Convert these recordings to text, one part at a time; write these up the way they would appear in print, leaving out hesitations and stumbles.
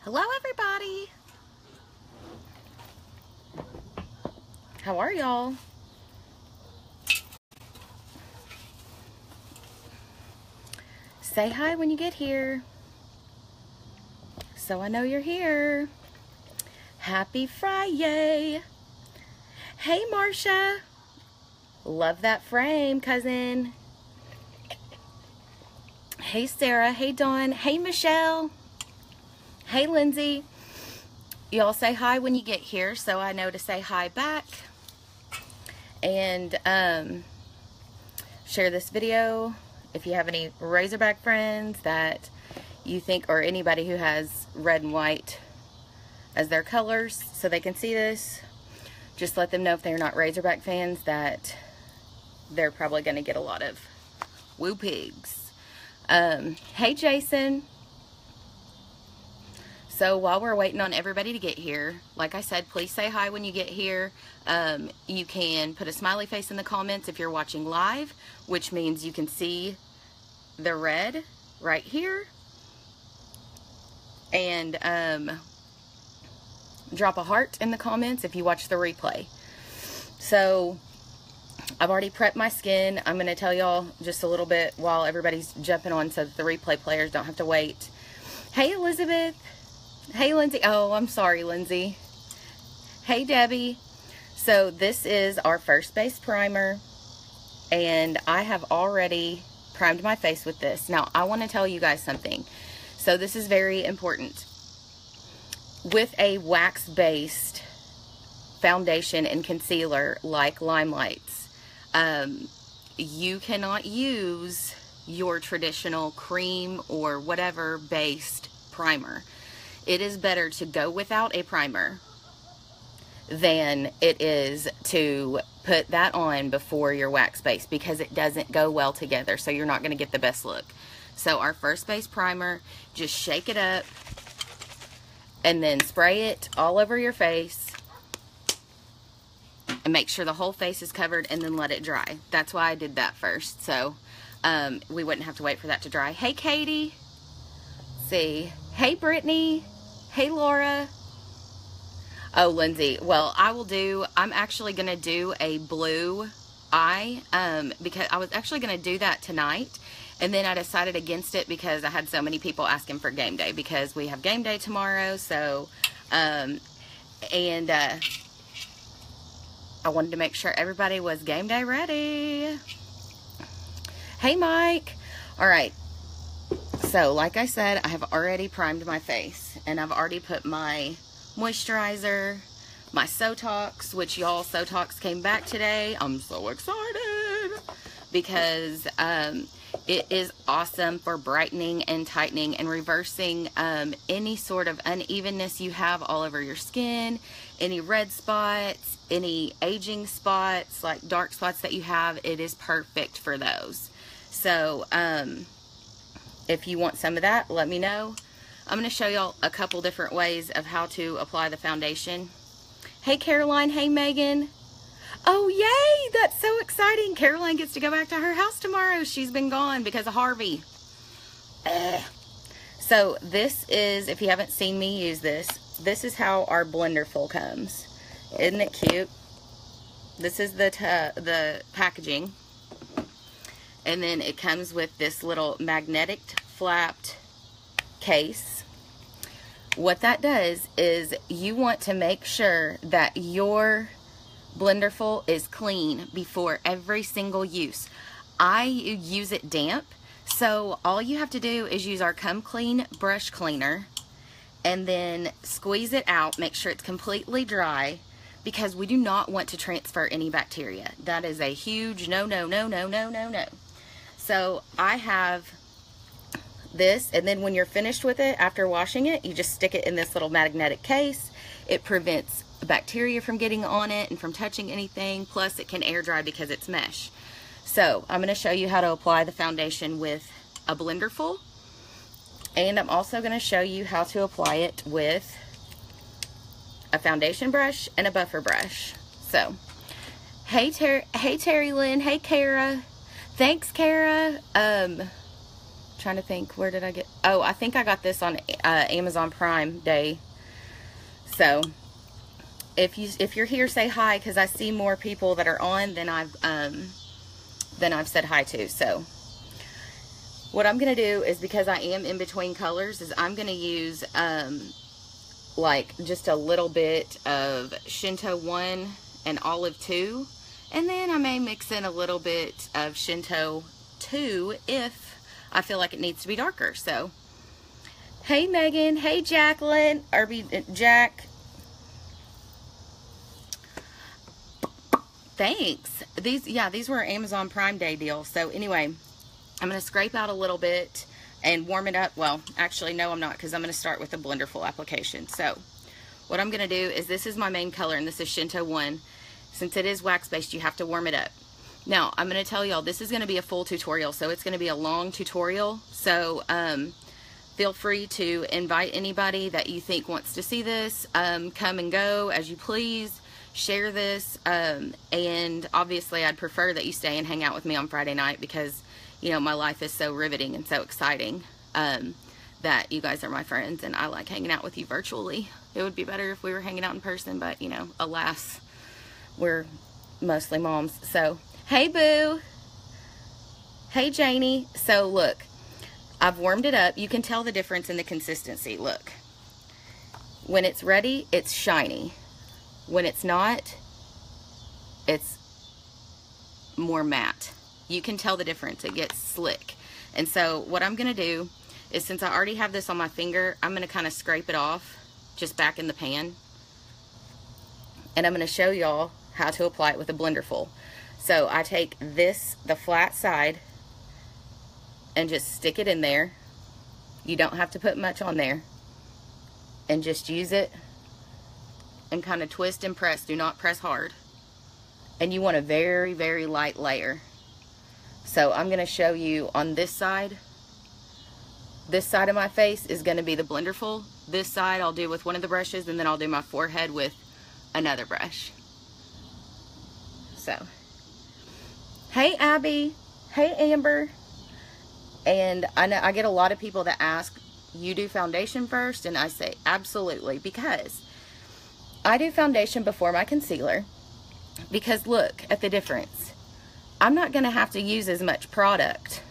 Hello everybody. How are y'all? Say hi when you get here, so I know you're here. Happy Friday. Hey Marcia. Love that frame, cousin. Hey Sarah. Hey Dawn. Hey Michelle. Hey Lindsay. Y'all say hi when you get here, so I know to say hi back. And share this video if you have any Razorback friends that you think, or anybody who has red and white as their colors, so they can see this. Just let them know if they're not Razorback fans that they're probably going to get a lot of woo pigs. Hey Jason. So while we're waiting on everybody to get here, like I said, please say hi when you get here. You can put a smiley face in the comments if you're watching live, which means you can see the red right here. And drop a heart in the comments if you watch the replay. So I've already prepped my skin. I'm going to tell y'all just a little bit while everybody's jumping on so that the replay players don't have to wait. Hey Elizabeth. Hey Lindsay. Oh, I'm sorry Lindsay. Hey Debbie. So this is our first base primer, and I have already primed my face with this. Now I want to tell you guys something. So this is very important. With a wax based foundation and concealer like Limelight's, you cannot use your traditional cream or whatever based primer. It is better to go without a primer than it is to put that on before your wax base, because it doesn't go well together, so you're not going to get the best look. So our first base primer, just shake it up and then spray it all over your face and make sure the whole face is covered, and then let it dry. That's why I did that first, so we wouldn't have to wait for that to dry. Hey Katie. Let's see. Hey Brittany. Hey Laura. Oh Lindsay. Well, I'm actually going to do a blue eye because I was actually going to do that tonight, and then I decided against it because I had so many people asking for game day, because we have game day tomorrow. So I wanted to make sure everybody was game day ready. Hey Mike. All right. So like I said, I have already primed my face, and I've already put my moisturizer, my Sotox, which y'all, Sotox came back today. I'm so excited because it is awesome for brightening and tightening and reversing any sort of unevenness you have all over your skin, any red spots, any aging spots, like dark spots that you have. It is perfect for those. So if you want some of that, let me know. I'm going to show y'all a couple different ways of how to apply the foundation. Hey Caroline. Hey Megan. Oh yay, that's so exciting. Caroline gets to go back to her house tomorrow. She's been gone because of Harvey. So this is, if you haven't seen me use this, this is how our blender full comes. Isn't it cute? This is the packaging. And then it comes with this little magnetic flapped case. What that does is you want to make sure that your blenderful is clean before every single use. I use it damp, so all you have to do is use our Come Clean brush cleaner and then squeeze it out, make sure it's completely dry, because we do not want to transfer any bacteria. That is a huge no, no, no, no, no, no, no. So I have this, and then when you're finished with it, after washing it, you just stick it in this little magnetic case. It prevents bacteria from getting on it and from touching anything, plus it can air dry because it's mesh. So I'm going to show you how to apply the foundation with a blenderful, and I'm also going to show you how to apply it with a foundation brush and a buffer brush. So hey Terry Lynn. Hey Kara. Thanks Kara. trying to think, where did I get, oh, I think I got this on Amazon Prime Day. So if you're here, say hi, because I see more people that are on than I've said hi to. So what I'm gonna do is, because I am in between colors, is I'm gonna use like just a little bit of Shinto 1 and Olive 2, and then I may mix in a little bit of Shinto 2 if I feel like it needs to be darker. So hey Megan, hey Jacqueline, or Jack, thanks. These were Amazon Prime Day deals. So anyway, I'm going to scrape out a little bit and warm it up. Well, actually, no, I'm not, because I'm going to start with a Blenderful application. So what I'm going to do is, this is my main color, and this is Shinto 1. Since it is wax-based, you have to warm it up. Now, I'm going to tell y'all, this is going to be a full tutorial, so it's going to be a long tutorial. So feel free to invite anybody that you think wants to see this. Come and go as you please. Share this, and obviously I'd prefer that you stay and hang out with me on Friday night, because you know, my life is so riveting and so exciting that you guys are my friends, and I like hanging out with you virtually. It would be better if we were hanging out in person, but you know, alas, we're mostly moms. So hey Boo, hey Janie. So look, I've warmed it up. You can tell the difference in the consistency. Look, when it's ready, it's shiny. When it's not, it's more matte. You can tell the difference. It gets slick. And so what I'm going to do is, since I already have this on my finger, I'm going to kind of scrape it off just back in the pan. And I'm going to show y'all how to apply it with a Blenderful. So I take this, the flat side, and just stick it in there. You don't have to put much on there. And just use it and kind of twist and press. Do not press hard. And you want a very, very light layer. So I'm going to show you on this side. This side of my face is going to be the Blenderful. This side I'll do with one of the brushes, and then I'll do my forehead with another brush. So, hey Abby, hey Amber. And I know I get a lot of people that ask, you do foundation first? And I say absolutely, because I do foundation before my concealer, because look at the difference. I'm not going to have to use as much product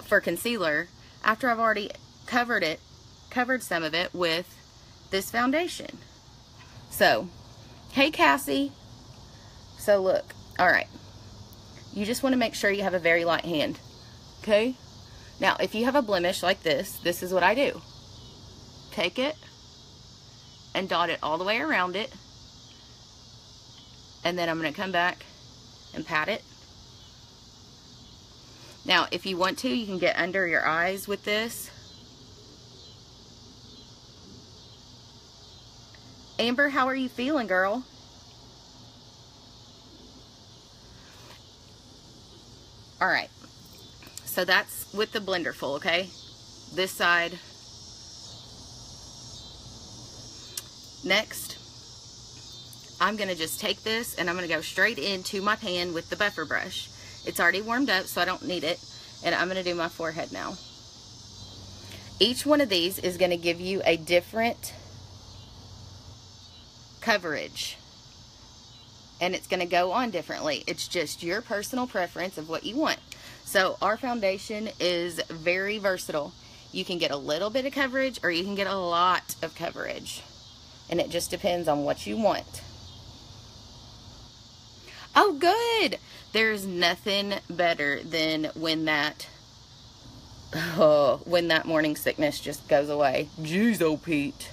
for concealer after I've already covered some of it with this foundation. So, hey Cassie. So look, alright, you just want to make sure you have a very light hand, okay? Now, if you have a blemish like this is what I do. Take it and dot it all the way around it, and then I'm going to come back and pat it. Now, if you want to, you can get under your eyes with this. Amber, how are you feeling, girl? Alright, so that's with the Blenderful, okay? This side. Next, I'm going to just take this and I'm going to go straight into my pan with the buffer brush. It's already warmed up, so I don't need it. And I'm going to do my forehead now. Each one of these is going to give you a different coverage. And it's going to go on differently. It's just your personal preference of what you want. So our foundation is very versatile. You can get a little bit of coverage, or you can get a lot of coverage. And it just depends on what you want. Oh, good! There's nothing better than when that morning sickness just goes away. Jeez, oh Pete.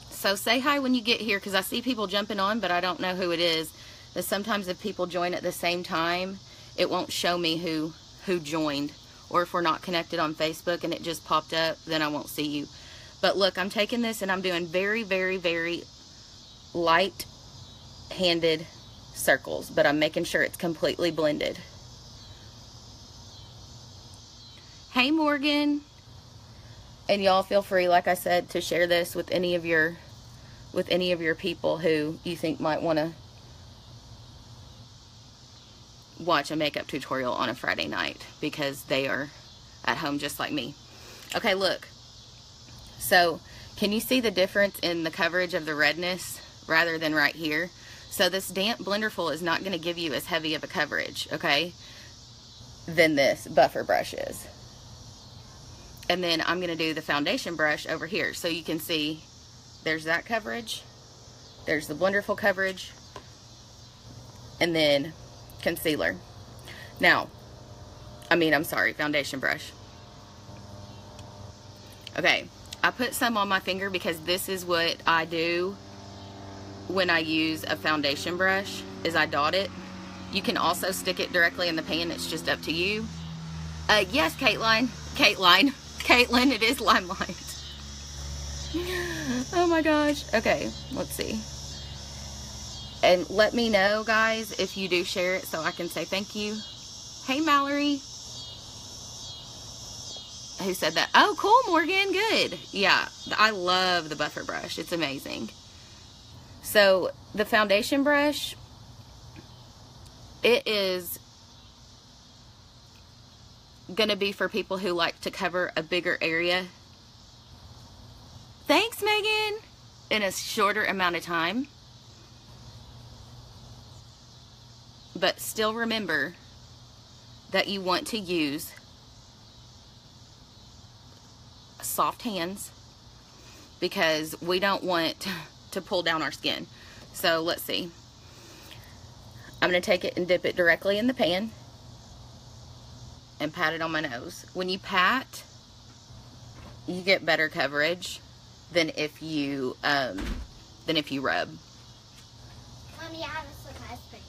So say hi when you get here, because I see people jumping on, but I don't know who it is. But sometimes if people join at the same time, it won't show me who joined. Or if we're not connected on Facebook and it just popped up, then I won't see you. But look, I'm taking this and I'm doing very, very, very light-handed circles, but I'm making sure it's completely blended. Hey Morgan. And y'all feel free, like I said, to share this with any of your people who you think might want to watch a makeup tutorial on a Friday night because they are at home just like me. Okay, look. So, can you see the difference in the coverage of the redness rather than right here? So this damp Blenderful is not going to give you as heavy of a coverage, okay, than this buffer brush is. And then I'm going to do the foundation brush over here. So you can see there's that coverage. There's the Blenderful coverage. And then concealer. Now, I'm sorry, foundation brush. Okay, I put some on my finger because this is what I do when I use a foundation brush, is I dot it. You can also stick it directly in the pan, it's just up to you. Yes, Caitlin, it is Limelight. Oh my gosh. Okay, let's see. And let me know, guys, if you do share it so I can say thank you. Hey, Mallory. Who said that? Oh, cool, Morgan. Good. Yeah, I love the buffer brush. It's amazing. So, the foundation brush, it is going to be for people who like to cover a bigger area. Thanks, Megan. In a shorter amount of time. But still remember that you want to use soft hands because we don't want to pull down our skin. So let's see. I'm going to take it and dip it directly in the pan and pat it on my nose. When you pat, you get better coverage than if you rub. Mommy, I have a surprise for you.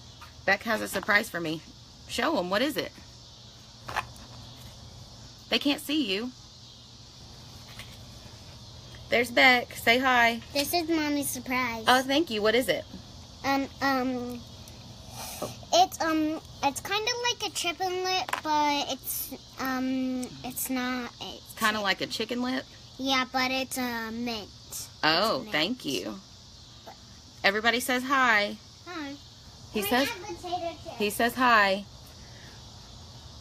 Beck has a surprise for me. Show them. What is it? They can't see you. There's Beck. Say hi. This is Mommy's surprise. Oh, thank you. What is it? It's kind of like a chicken lip, but it's not. It's Kind of like a chicken lip? Yeah, but it's a mint. Oh, mint. thank you. Everybody says hi. Hi. He says hi.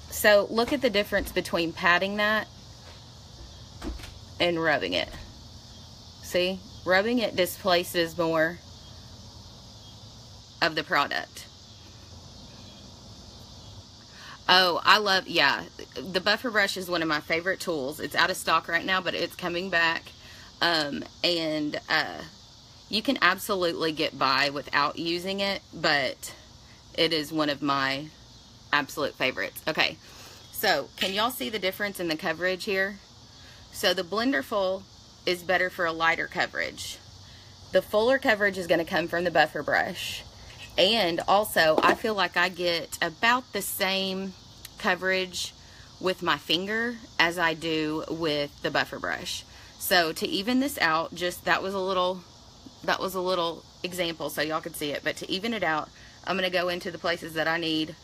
So look at the difference between patting that and rubbing it. See? Rubbing it displaces more of the product. Oh, yeah, the buffer brush is one of my favorite tools. It's out of stock right now, but it's coming back. You can absolutely get by without using it, but it is one of my absolute favorites. Okay, so can y'all see the difference in the coverage here? So the Blenderful is better for a lighter coverage. The fuller coverage is going to come from the buffer brush. And also, I feel like I get about the same coverage with my finger as I do with the buffer brush. So to even this out, just that was a little example so y'all could see it. But to even it out, I'm going to go into the places that I need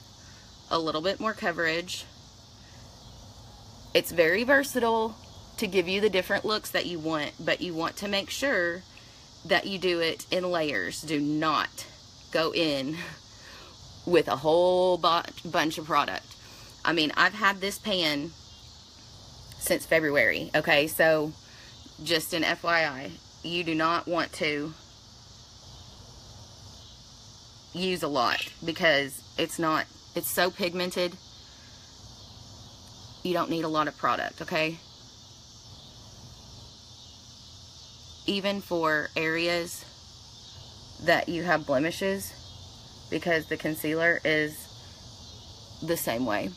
a little bit more coverage. It's very versatile to give you the different looks that you want, but you want to make sure that you do it in layers. Do not go in with a whole bunch of product. I mean, I've had this pan since February, okay? So just an FYI, you do not want to use a lot because it's so pigmented. You don't need a lot of product, okay? Even for areas that you have blemishes, because the concealer is the same way.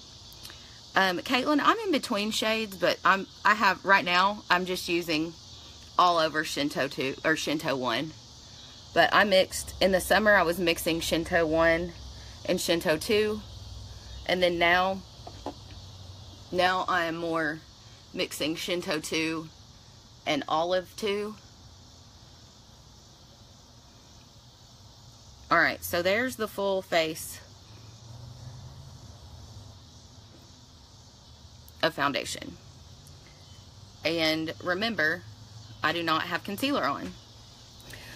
Caitlin, I'm in between shades, but right now I'm just using all over Shinto 2 or Shinto 1. But I mixed in the summer. I was mixing Shinto 1 and Shinto 2, and then now I am more mixing Shinto 2 and Olive 2. Alright, so there's the full face of foundation. And remember, I do not have concealer on.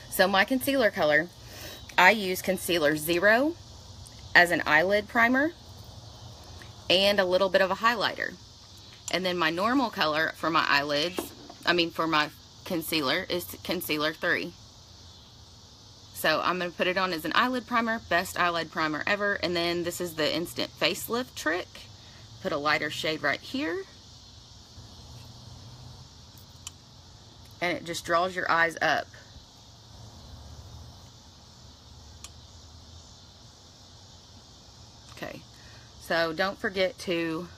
So my concealer color, I use Concealer 0 as an eyelid primer. and a little bit of a highlighter. And then my normal color for my eyelids, for my concealer, is Concealer 3. So I'm going to put it on as an eyelid primer, best eyelid primer ever. And then this is the Instant Facelift Trick. Put a lighter shade right here. And it just draws your eyes up. Okay, so don't forget to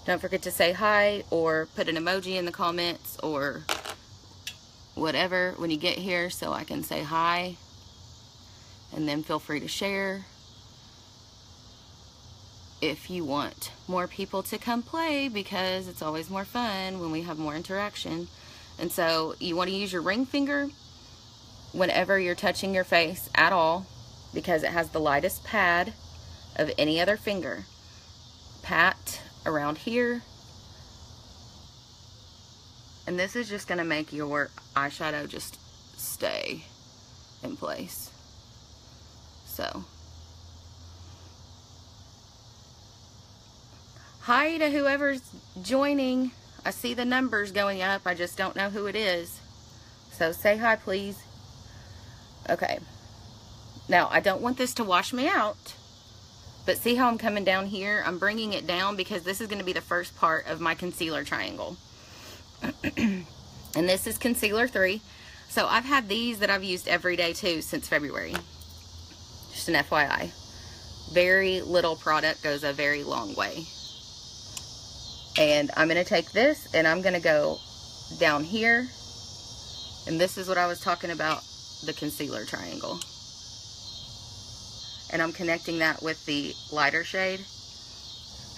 say hi or put an emoji in the comments or whatever when you get here so I can say hi, and then feel free to share if you want more people to come play, because it's always more fun when we have more interaction. And so you want to use your ring finger whenever you're touching your face at all, because it has the lightest pad of any other finger. Pat around here, and this is just going to make your eyeshadow just stay in place. So hi to whoever's joining. I see the numbers going up, I just don't know who it is, so say hi please. Okay, now I don't want this to wash me out, but see how I'm coming down here? I'm bringing it down because this is going to be the first part of my concealer triangle. And this is Concealer 3. So I've had these that I've used every day too since February. Just an FYI. Very little product goes a very long way. And I'm going to take this and I'm going to go down here. And this is what I was talking about, the concealer triangle. And I'm connecting that with the lighter shade.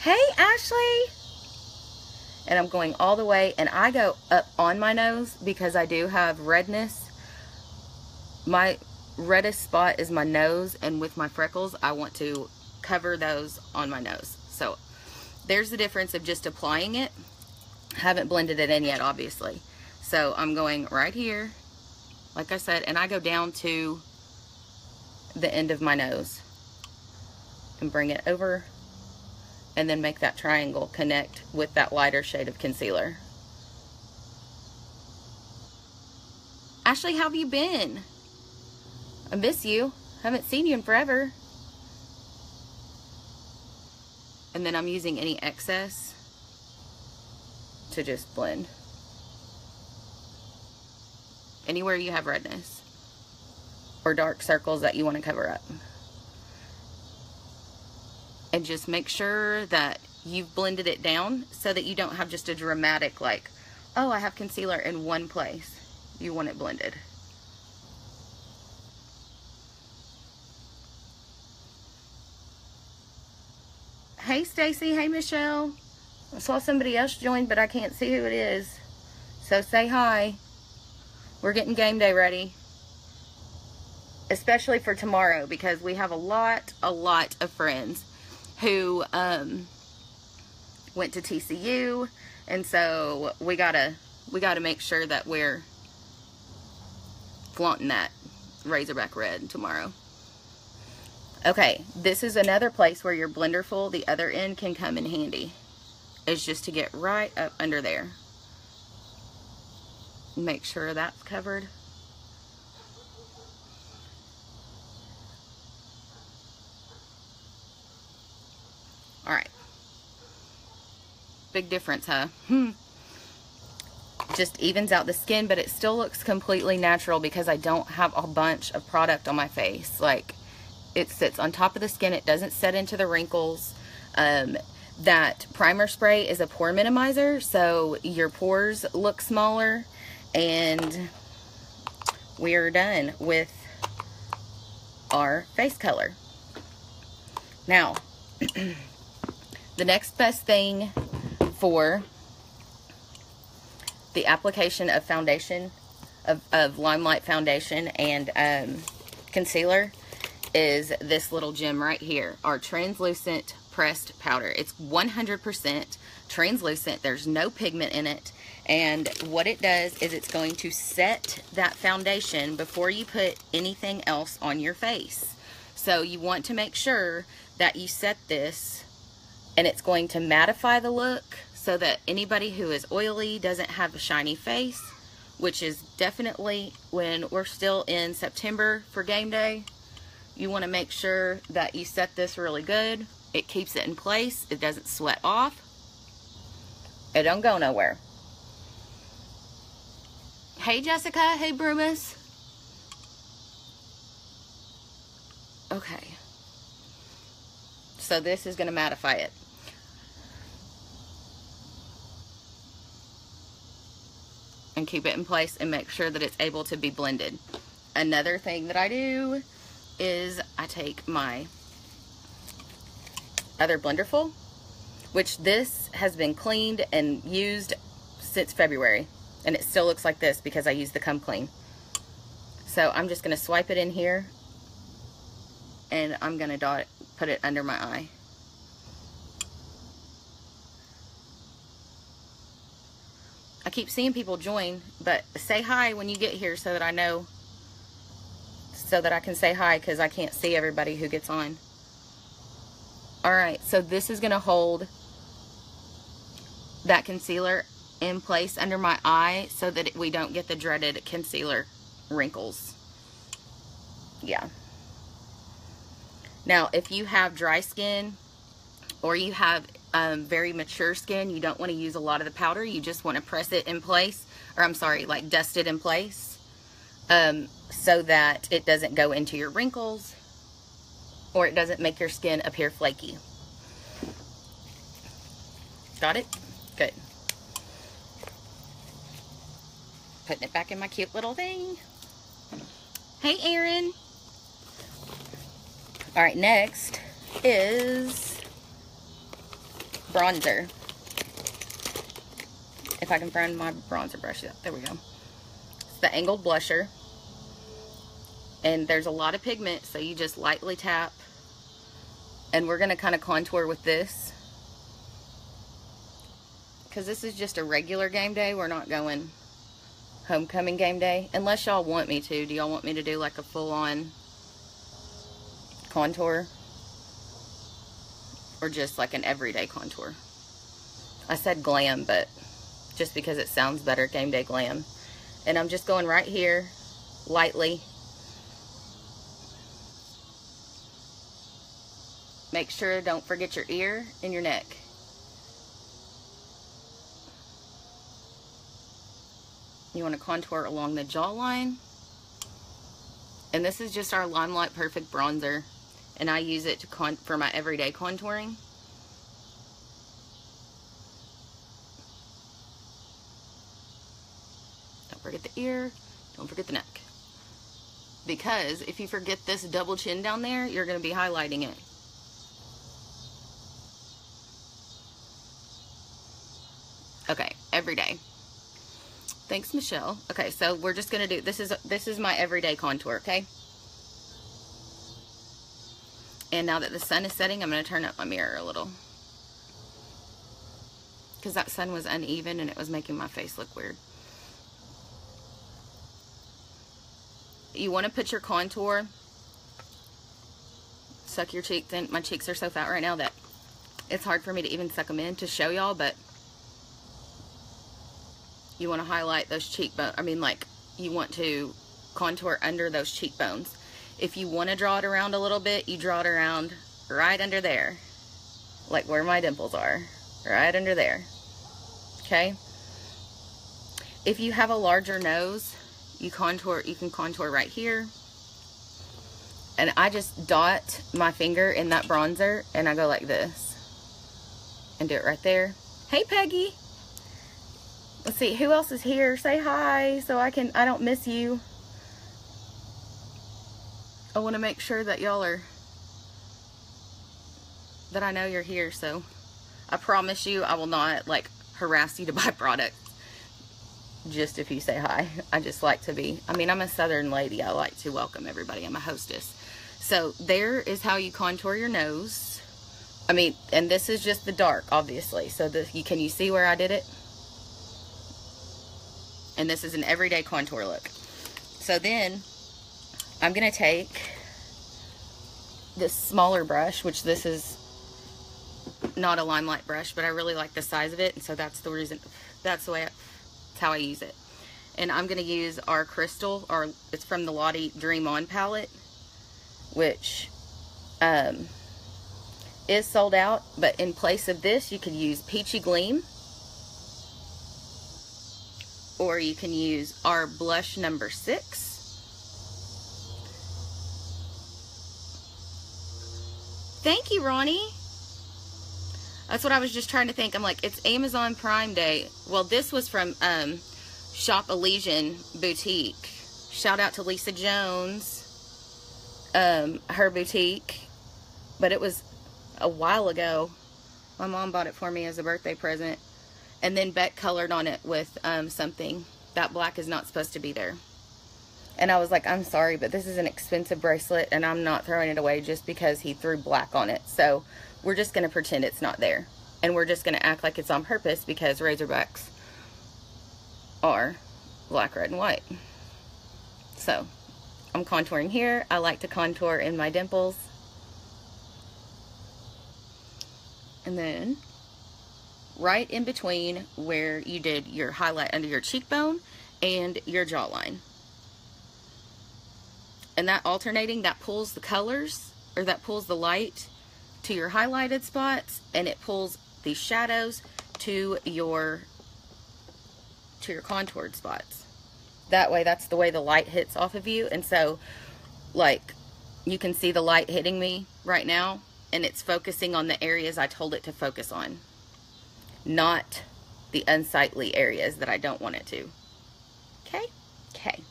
Hey, Ashley! And I'm going all the way, and I go up on my nose because I do have redness. My reddest spot is my nose, and with my freckles, I want to cover those on my nose. So there's the difference of just applying it. I haven't blended it in yet, obviously. So I'm going right here, like I said, and I go down to the end of my nose and bring it over, and then make that triangle connect with that lighter shade of concealer. Ashley, how have you been? I miss you. Haven't seen you in forever. And then I'm using any excess to just blend. Anywhere you have redness or dark circles that you want to cover up. And just make sure that you've blended it down so that you don't have just a dramatic, like, oh, I have concealer in one place. You want it blended. Hey, Stacy. Hey, Michelle. I saw somebody else join, but I can't see who it is. So say hi. We're getting game day ready. Especially for tomorrow, because we have a lot of friends who went to TCU, and so we gotta make sure that we're flaunting that Razorback red tomorrow. Okay, this is another place where your blender full, the other end, can come in handy. Is just to get right up under there. Make sure that's covered. Alright. Big difference, huh? Just evens out the skin, but it still looks completely natural because I don't have a bunch of product on my face. Like, it sits on top of the skin. It doesn't set into the wrinkles. That primer spray is a pore minimizer, so your pores look smaller. And we're done with our face color. Now, the next best thing for the application of foundation, of Limelight foundation and concealer, is this little gem right here, our translucent pressed powder. It's 100% translucent. There's no pigment in it. And what it does is it's going to set that foundation before you put anything else on your face. So you want to make sure that you set this and it's going to mattify the look so that anybody who is oily doesn't have a shiny face, which is definitely when we're still in September for game day. You want to make sure that you set this really good. It keeps it in place. It doesn't sweat off. It don't go nowhere. Hey Jessica, hey Brumus. Okay. So this is going to mattify it. And keep it in place and make sure that it's able to be blended. Another thing that I do is I take my other blenderful, which this has been cleaned and used since February, and it still looks like this because I used the Come Clean. So I'm just going to swipe it in here, and I'm going to put it under my eye. I keep seeing people join, but say hi when you get here so that I know, so that I can say hi, because I can't see everybody who gets on. Alright, so this is going to hold that concealer in place under my eye so that we don't get the dreaded concealer wrinkles. Yeah. Now, if you have dry skin or you have very mature skin, you don't want to use a lot of the powder. You just want to press it in place, or I'm sorry, like dust it in place, so that it doesn't go into your wrinkles or it doesn't make your skin appear flaky. Got it? Good. Putting it back in my cute little thing. Hey, Erin. All right, next is bronzer. If I can find my bronzer brush. There we go. It's the angled blusher. And there's a lot of pigment, so you just lightly tap. And we're going to kind of contour with this, because this is just a regular game day. We're not going homecoming game day. Unless y'all want me to. Do y'all want me to do like a full-on contour? Or just like an everyday contour? I said glam, but just because it sounds better, game day glam. And I'm just going right here, lightly. Make sure, don't forget your ear and your neck. You want to contour along the jawline. And this is just our Limelight Perfect bronzer. And I use it to for my everyday contouring. Don't forget the ear. Don't forget the neck. Because if you forget this double chin down there, you're going to be highlighting it. Okay, every day. Thanks, Michelle. Okay, so we're just gonna do this is my everyday contour, okay? And now that the sun is setting, I'm gonna turn up my mirror a little, because that sun was uneven and it was making my face look weird. You want to put your contour, suck your cheeks in. My cheeks are so fat right now that it's hard for me to even suck them in to show y'all, but you want to highlight those cheekbones. I mean, like, you want to contour under those cheekbones. If you want to draw it around a little bit, you draw it around right under there. Like where my dimples are. Right under there. Okay? If you have a larger nose, you can contour right here. And I just dot my finger in that bronzer and I go like this. And do it right there. Hey, Peggy! Let's see, who else is here? Say hi so I don't miss you. I want to make sure that y'all are, that I know you're here, so I promise you I will not like harass you to buy products just if you say hi. I just like to be, I mean, I'm a Southern lady. I like to welcome everybody. I'm a hostess. So there is how you contour your nose. I mean, and this is just the dark, obviously. So can you see where I did it? And this is an everyday contour look. So then I'm going to take this smaller brush, which this is not a limelight brush, but I really like the size of it, and so that's the reason, that's how I use it. And I'm going to use our crystal, or it's from the Lottie Dream On palette, which is sold out, but in place of this, you could use Peachy Gleam, or you can use our blush number 6. Thank you, Ronnie. That's what I was just trying to think. I'm like, it's Amazon Prime Day. Well, this was from Shop Elysian Boutique. Shout out to Lisa Jones, her boutique. But it was a while ago. My mom bought it for me as a birthday present. And then Beck colored on it with something. That black is not supposed to be there. And I was like, I'm sorry, but this is an expensive bracelet, and I'm not throwing it away just because he threw black on it. So we're just going to pretend it's not there. And we're just going to act like it's on purpose because Razorbacks are black, red, and white. So I'm contouring here. I like to contour in my dimples. And then right in between where you did your highlight under your cheekbone and your jawline. And that alternating, that pulls the colors, or that pulls the light to your highlighted spots, and it pulls the shadows to your contoured spots. That way, that's the way the light hits off of you. And so, like, you can see the light hitting me right now, and it's focusing on the areas I told it to focus on, not the unsightly areas that I don't want it to. Okay? Okay.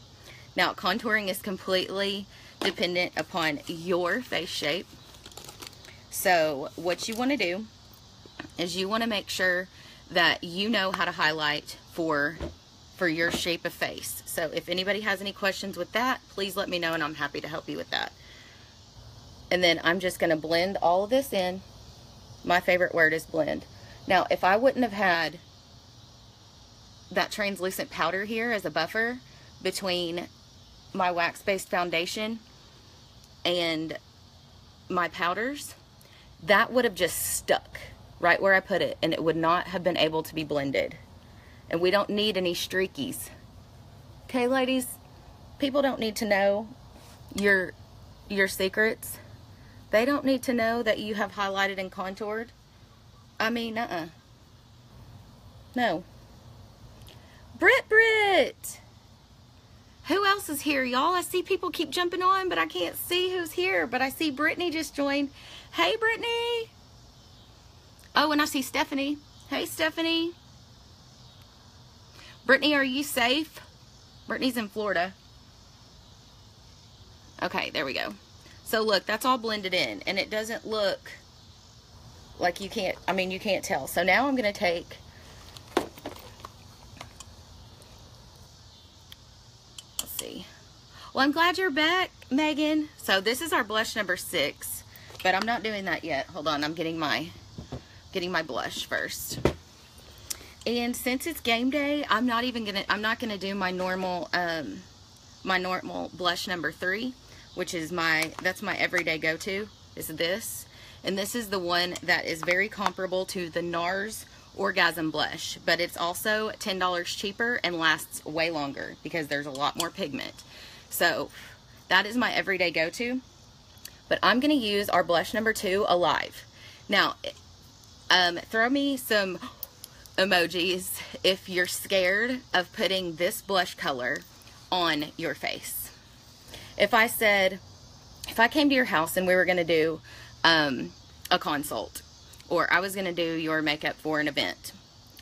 Now, contouring is completely dependent upon your face shape. So, what you want to do is you want to make sure that you know how to highlight for your shape of face. So, if anybody has any questions with that, please let me know, and I'm happy to help you with that. And then I'm just going to blend all of this in. My favorite word is blend. Now, if I wouldn't have had that translucent powder here as a buffer between my wax-based foundation and my powders, that would have just stuck right where I put it, and it would not have been able to be blended. And we don't need any streakies. Okay, ladies? People don't need to know your secrets. They don't need to know that you have highlighted and contoured. I mean, no. Brit! Who else is here, y'all? I see people keep jumping on, but I can't see who's here. But I see Brittany just joined. Hey, Brittany. Oh, and I see Stephanie. Hey, Stephanie. Brittany, are you safe? Brittany's in Florida. Okay, there we go. So, look, that's all blended in. And it doesn't look like you can't, I mean, you can't tell. So now I'm going to take... Well, I'm glad you're back, Megan. So this is our blush number 6, but I'm not doing that yet. Hold on, I'm getting my blush first. And since it's game day, I'm not gonna do my normal blush number 3, which is that's my everyday go-to. Is this, and this is the one that is very comparable to the NARS Orgasm blush, but it's also $10 cheaper and lasts way longer because there's a lot more pigment. So that is my everyday go-to. But I'm going to use our blush number 2, Alive. Now, throw me some emojis if you're scared of putting this blush color on your face. If I came to your house and we were going to do a consult, or I was going to do your makeup for an event,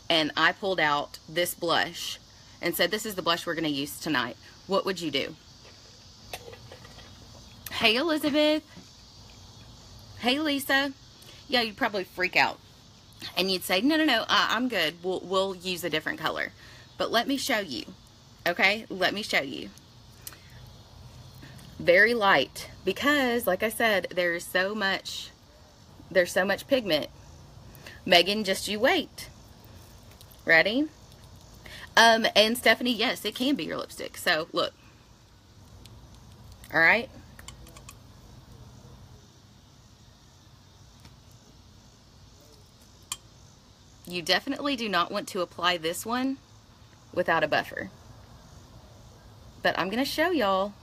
and I pulled out this blush and said, this is the blush we're going to use tonight, what would you do? Hey, Elizabeth. Hey, Lisa. Yeah, you'd probably freak out. And you'd say, no, I'm good. We'll use a different color. But let me show you. Okay? Let me show you. Very light. Because, like I said, there's so much pigment. Megan, just you wait. Ready? And Stephanie, yes, it can be your lipstick. So, look. Alright? You definitely do not want to apply this one without a buffer. But I'm going to show y'all.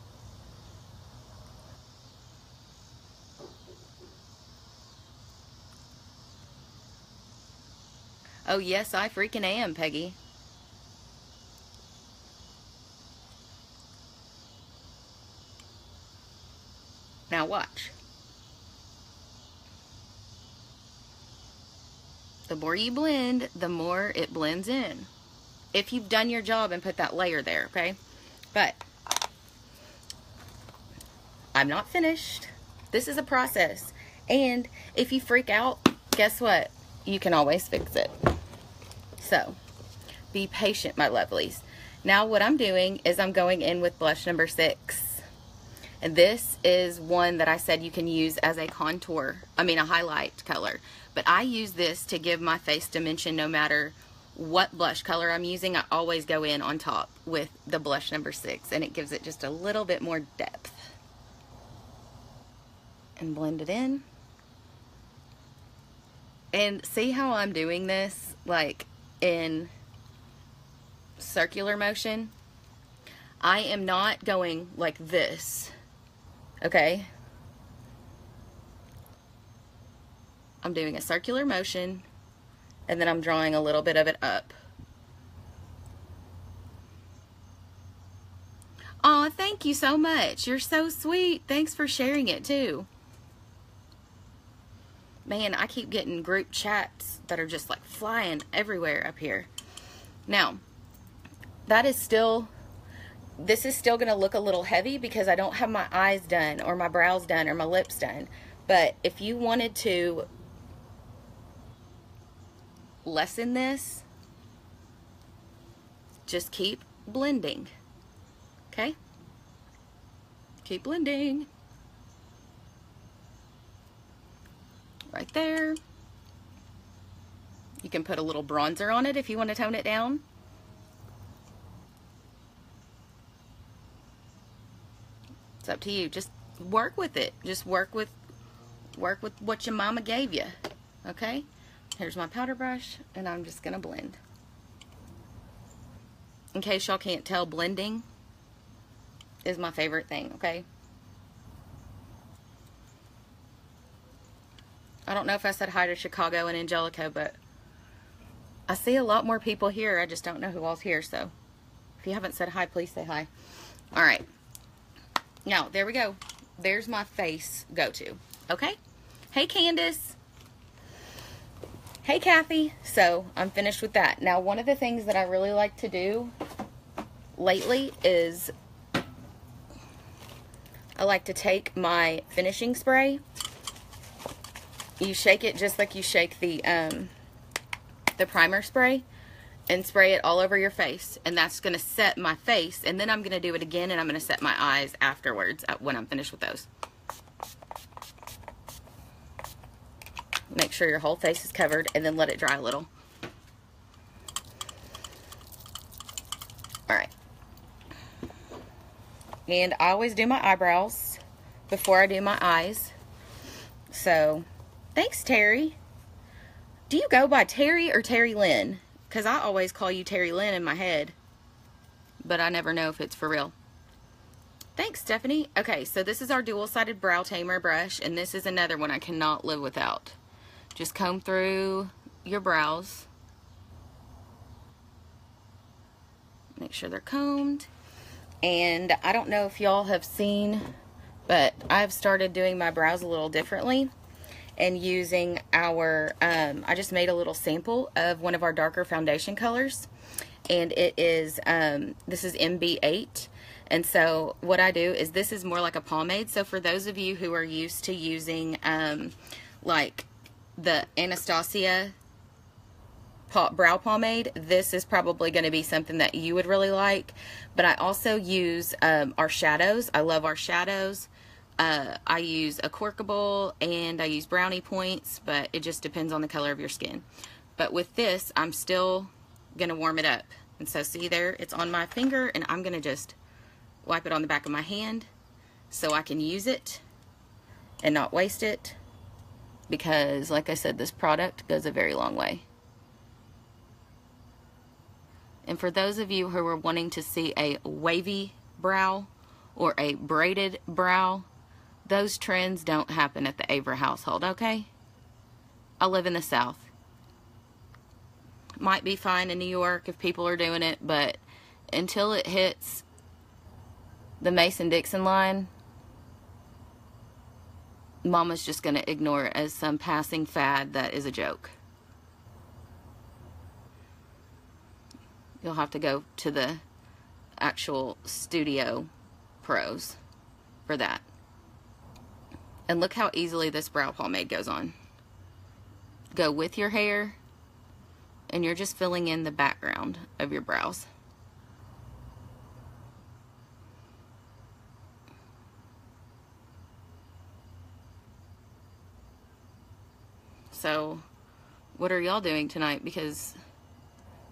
Oh yes, I freaking am, Peggy. Now watch. The more you blend, the more it blends in. If you've done your job and put that layer there, okay? But I'm not finished. This is a process. And if you freak out, guess what? You can always fix it. So, be patient, my lovelies. Now what I'm doing is I'm going in with blush number 6. And this is one that I said you can use as a contour, a highlight color. But I use this to give my face dimension no matter what blush color I'm using. I always go in on top with the blush number 6, and it gives it just a little bit more depth. And blend it in. And see how I'm doing this like in circular motion? I am not going like this. Okay, I'm doing a circular motion, and then I'm drawing a little bit of it up. Aw, thank you so much. You're so sweet. Thanks for sharing it too. Man, I keep getting group chats that are just like flying everywhere up here. Now, this is still going to look a little heavy because I don't have my eyes done or my brows done or my lips done. But if you wanted to lessen this, just keep blending. Okay? Keep blending. Right there. You can put a little bronzer on it if you want to tone it down. It's up to you. Just work with it. Just work with what your mama gave you. Okay? Here's my powder brush, and I'm just gonna blend. In case y'all can't tell, blending is my favorite thing, okay? I don't know if I said hi to Chicago and Angelica, but I see a lot more people here. I just don't know who all's here, so if you haven't said hi, please say hi. Alright. Now, there we go. There's my face go-to. Okay? Hey, Candace. Hey, Kathy. So, I'm finished with that. Now, one of the things that I really like to do lately is I like to take my finishing spray. You shake it just like you shake the primer spray, and spray it all over your face, and that's going to set my face, and then I'm going to do it again, and I'm going to set my eyes afterwards when I'm finished with those. Make sure your whole face is covered, and then let it dry a little. Alright. And I always do my eyebrows before I do my eyes. So, thanks, Terry. Do you go by Terry or Terry Lynn? Because I always call you Terry Lynn in my head. But I never know if it's for real. Thanks, Stephanie. Okay, so this is our dual-sided brow tamer brush. And this is another one I cannot live without. Just comb through your brows. Make sure they're combed. And I don't know if y'all have seen, but I've started doing my brows a little differently. And using our, I just made a little sample of one of our darker foundation colors. And it is, this is MB8. And so what I do is this is more like a pomade. So for those of you who are used to using, like the Anastasia brow pomade, this is probably going to be something that you would really like. But I also use our shadows. I love our shadows. I use a Corkable and I use brownie points, but it just depends on the color of your skin. But with this, I'm still going to warm it up. And so see there, it's on my finger, and I'm going to just wipe it on the back of my hand so I can use it and not waste it. Because, like I said, this product goes a very long way. And for those of you who are wanting to see a wavy brow or a braided brow, those trends don't happen at the Avery household, okay? I live in the South. Might be fine in New York if people are doing it, but until it hits the Mason-Dixon line, Mama's just going to ignore it as some passing fad that is a joke. You'll have to go to the actual studio pros for that. And look how easily this brow pomade goes on. Go with your hair, and you're just filling in the background of your brows. So, what are y'all doing tonight? Because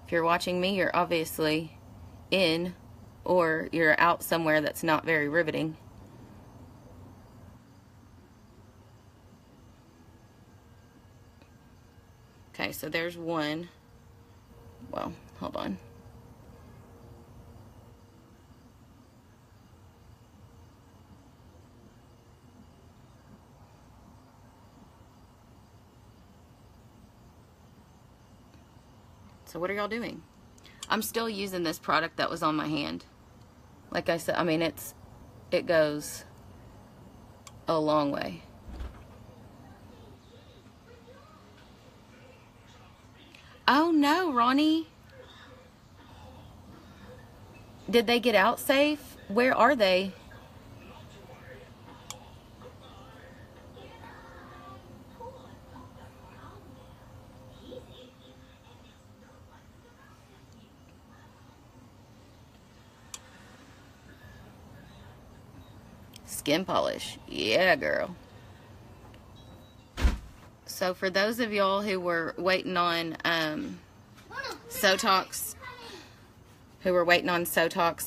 if you're watching me, you're obviously in, or you're out somewhere that's not very riveting. Okay, so there's one. Well, hold on. So what are y'all doing? I'm still using this product that was on my hand. Like I said, I mean, it goes a long way. Oh no, Ronnie. Did they get out safe? Where are they? Skin polish. Yeah, girl. So for those of y'all who were waiting on Sotox,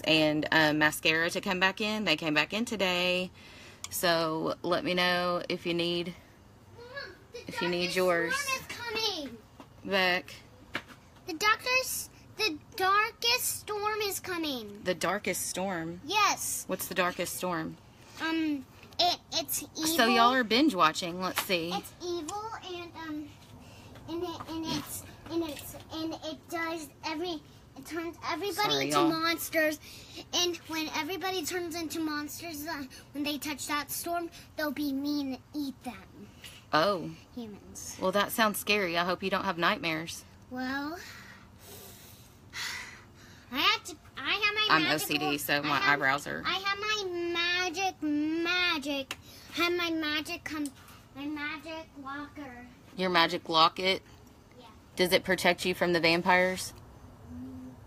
and mascara to come back in, they came back in today. So let me know if you need yours back. The darkest storm is coming. The darkest storm? Yes. What's the darkest storm? It's evil. So y'all are binge watching. Let's see. It's evil, it turns everybody into monsters. And when everybody turns into monsters, when they touch that storm, they'll be mean and eat them. Oh. Humans. Well, that sounds scary. I hope you don't have nightmares. Well, I have my I'm OCD, so my eyebrows are... I have my magic. I have my magic locker. Your magic locket? Yeah. Does it protect you from the vampires?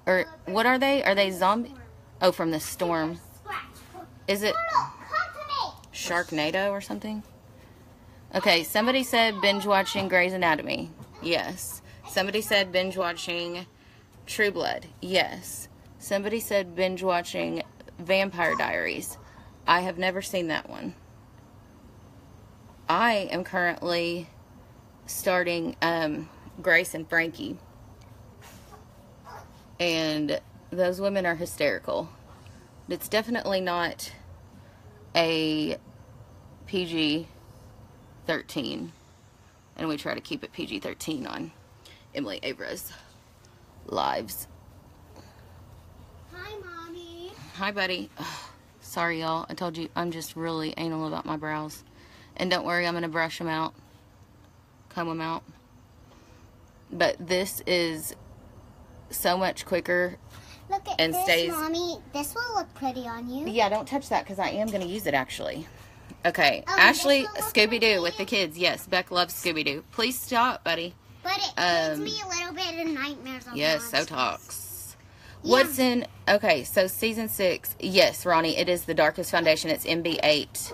Or what are they? Are they zombie? Oh, from the storm. Is it Sharknado or something? Okay, somebody said binge watching Grey's Anatomy. Yes. Somebody said binge watching True Blood. Yes. Somebody said binge watching Vampire Diaries. I have never seen that one. I am currently starting Grace and Frankie. And those women are hysterical. It's definitely not a PG-13. And we try to keep it PG-13 on Emily Avra's lives. Hi, Mommy. Hi, buddy. Ugh, sorry, y'all. I told you I'm just really anal about my brows. And don't worry, I'm going to brush them out. Comb them out. But this is so much quicker. Look at and this, stays... Mommy. This will look pretty on you. Yeah, don't touch that because I am going to use it, actually. Okay, Oh, Ashley, this will look Scooby-Doo pretty. with the kids. Yes, Beck loves Scooby-Doo. Please stop, buddy. But it gives me a little bit of nightmares on Yes, monsters. Sotox. Yeah. What's in... Okay, so season 6. Yes, Ronnie, it is the Darkest Foundation. It's MB8.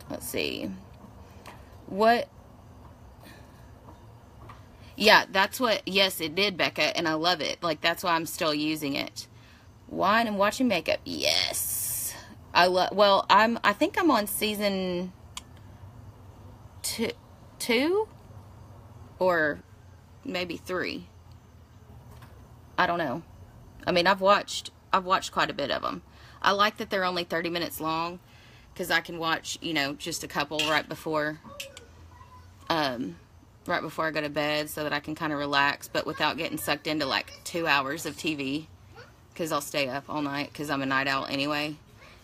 Let's see. What... Yeah, that's what... Yes, it did, Becca, and I love it. Like, that's why I'm still using it. Wine and watching makeup. Yes. I love... Well, I think I'm on season 2? Or maybe 3. I don't know. I mean, I've watched quite a bit of them. I like that they're only 30 minutes long, because I can watch, you know, just a couple right before I go to bed, so that I can kind of relax, but without getting sucked into like 2 hours of TV, because I'll stay up all night because I'm a night owl anyway.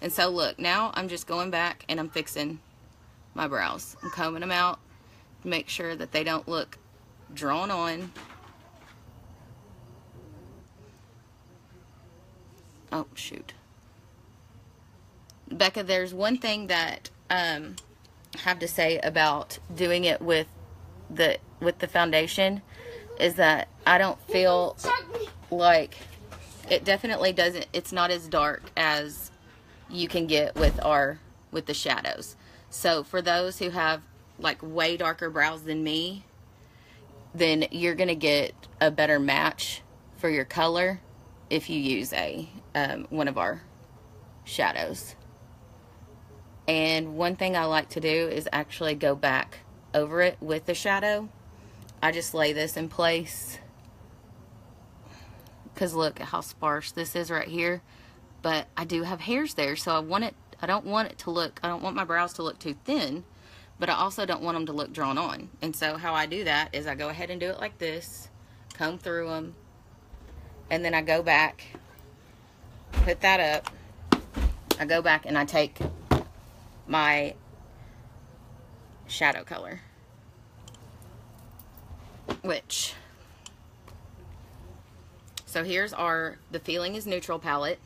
And so look, now I'm just going back and I'm fixing my brows. I'm combing them out to make sure that they don't look drawn on. Oh, shoot. Becca, there's one thing that I have to say about doing it with the foundation, is that I don't feel like it definitely doesn't, it's not as dark as you can get with the shadows. So for those who have like way darker brows than me, then you're gonna get a better match for your color if you use one of our shadows. And one thing I like to do is actually go back over it with the shadow. I just lay this in place, because look at how sparse this is right here. But I do have hairs there, so I don't want my brows to look too thin, but I also don't want them to look drawn on. And so how I do that is I go ahead and do it like this, comb through them, and then I go back, put that up, I go back and I take my shadow color, so here's the Feeling is Neutral palette.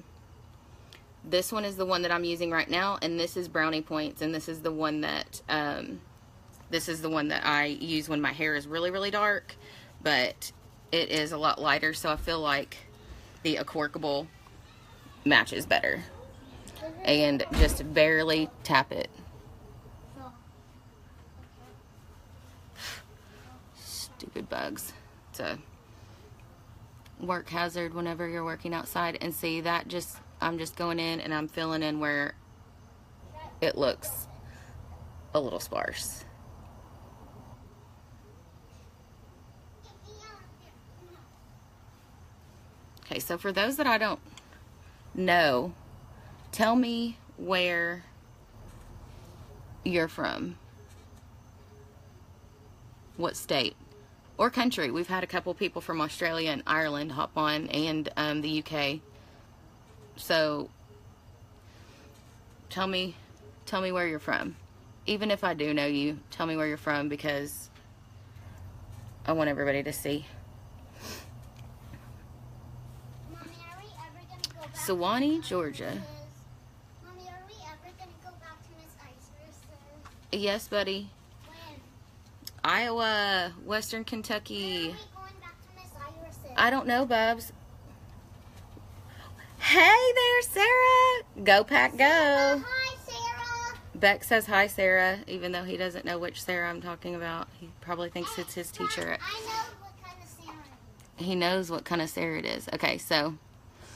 This one is the one that I'm using right now, and this is Brownie Points, and this is the one that I use when my hair is really, really dark, but it is a lot lighter, so I feel like the Accorkable matches better. And just barely tap it. Stupid bugs. It's a work hazard whenever you're working outside. And see, I'm just going in and I'm filling in where it looks a little sparse. Okay, so for those that I don't know, tell me where you're from. What state or country. We've had a couple people from Australia and Ireland hop on, and the UK. So tell me where you're from. Even if I do know you, tell me where you're from, because I want everybody to see. Mommy, are we ever gonna go back Sewanee, Georgia. Mommy, are we ever gonna go back to Miss Iceverse? Yes, buddy. When? Iowa, Western Kentucky. When are we going back to Miss Iverson? I don't know, Bubs. Hey there, Sarah. Go Pack Go. Hi, Sarah. Beck says hi, Sarah, even though he doesn't know which Sarah I'm talking about. He probably thinks it's his teacher. I know what kind of Sarah it is. He knows what kind of Sarah it is. Okay, so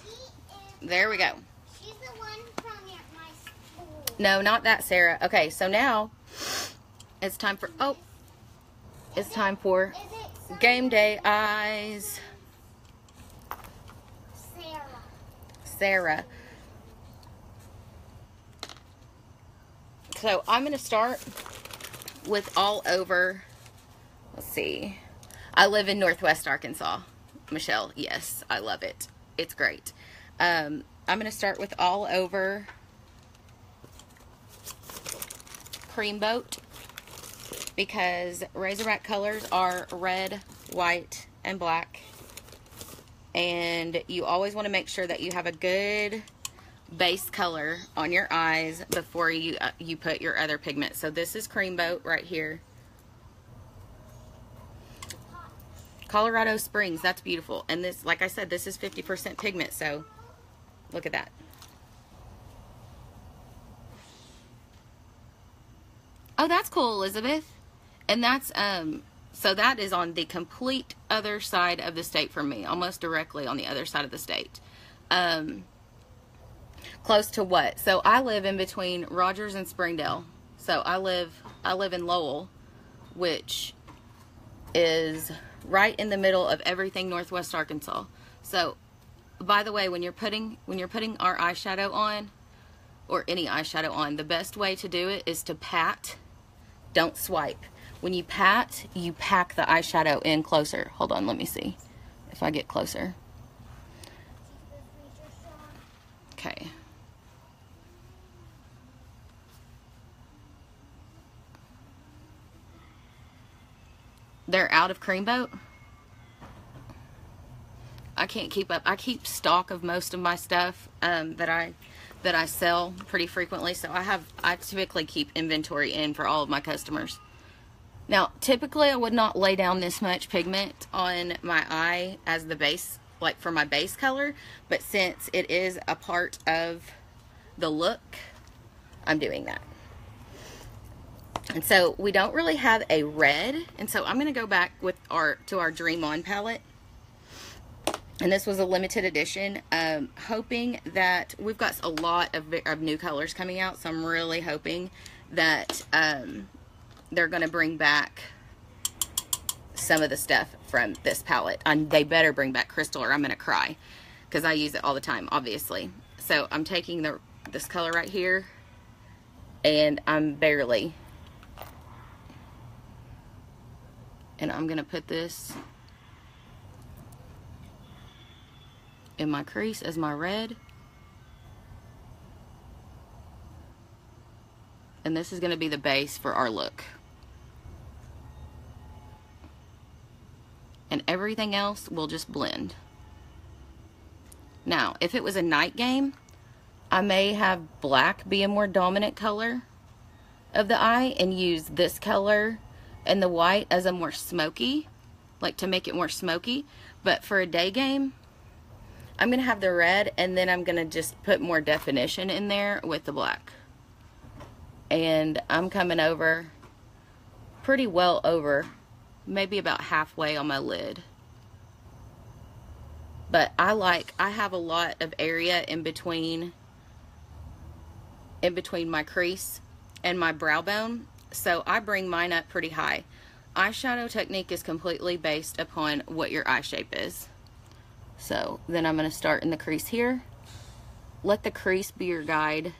She is, there we go. she's the one from my school. No, not that Sarah. Okay, so now it's time for Is it Game Day Eyes. Sarah. So I'm going to start with all over. Let's see. I live in Northwest Arkansas. Michelle, yes, I love it. It's great. I'm going to start with all over Creamboat, because Razorback colors are red, white, and black. And you always want to make sure that you have a good base color on your eyes before you put your other pigment. So this is Creamboat right here. Colorado Springs, that's beautiful. And this, like I said, this is 50% pigment, so look at that. Oh, that's cool, Elizabeth. And that's so that is on the complete other side of the state from me, almost directly on the other side of the state. Close to what? So I live in between Rogers and Springdale. So I live in Lowell, which is right in the middle of everything Northwest Arkansas. So, by the way, when you're putting our eyeshadow on, or any eyeshadow on, the best way to do it is to pat. Don't swipe. When you pat, you pack the eyeshadow in closer. Hold on, let me see if I get closer. Okay. They're out of Creamboat. I can't keep up. I keep stock of most of my stuff that I sell pretty frequently, so I typically keep inventory in for all of my customers. Now, typically I would not lay down this much pigment on my eye as the base, like for my base color, but since it is a part of the look, I'm doing that. And so we don't really have a red, and so I'm going to go back with to our Dream On palette. And this was a limited edition, hoping that we've got a lot of new colors coming out, so I'm really hoping that they're going to bring back some of the stuff from this palette. They better bring back Crystal or I'm going to cry, because I use it all the time, obviously. So I'm taking this color right here, and I'm going to put this in my crease as my red. And this is going to be the base for our look. And everything else will just blend. Now, if it was a night game, I may have black be a more dominant color of the eye and use this color and the white as a more smoky, like to make it more smoky. But for a day game, I'm going to have the red, and then I'm going to just put more definition in there with the black. And I'm coming over pretty well over, maybe about halfway on my lid. But I have a lot of area in between my crease and my brow bone, so I bring mine up pretty high. Eyeshadow technique is completely based upon what your eye shape is. So then I'm going to start in the crease here. Let the crease be your guide.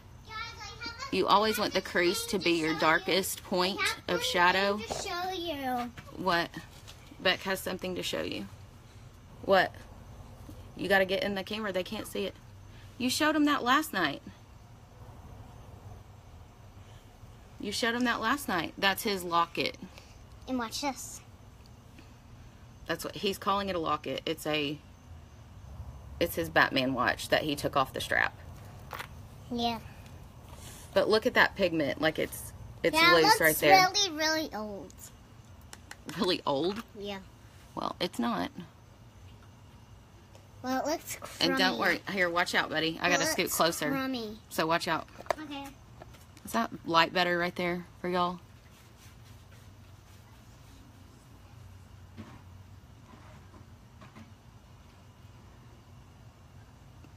You always want the crease to be your darkest point of shadow. Show you. What? Beck has something to show you. What? You got to get in the camera. They can't see it. You showed them that last night. You showed him that last night. That's his locket. And watch this. That's what he's calling it, a locket. It's his Batman watch that he took off the strap. Yeah. But look at that pigment, like it's yeah, loose right there. It's really, really old. Really old? Yeah. Well, it's not. Well, it looks crummy. And don't worry. Here, watch out, buddy. I gotta scoot closer. Crummy. So watch out. Okay. Is that light better right there for y'all?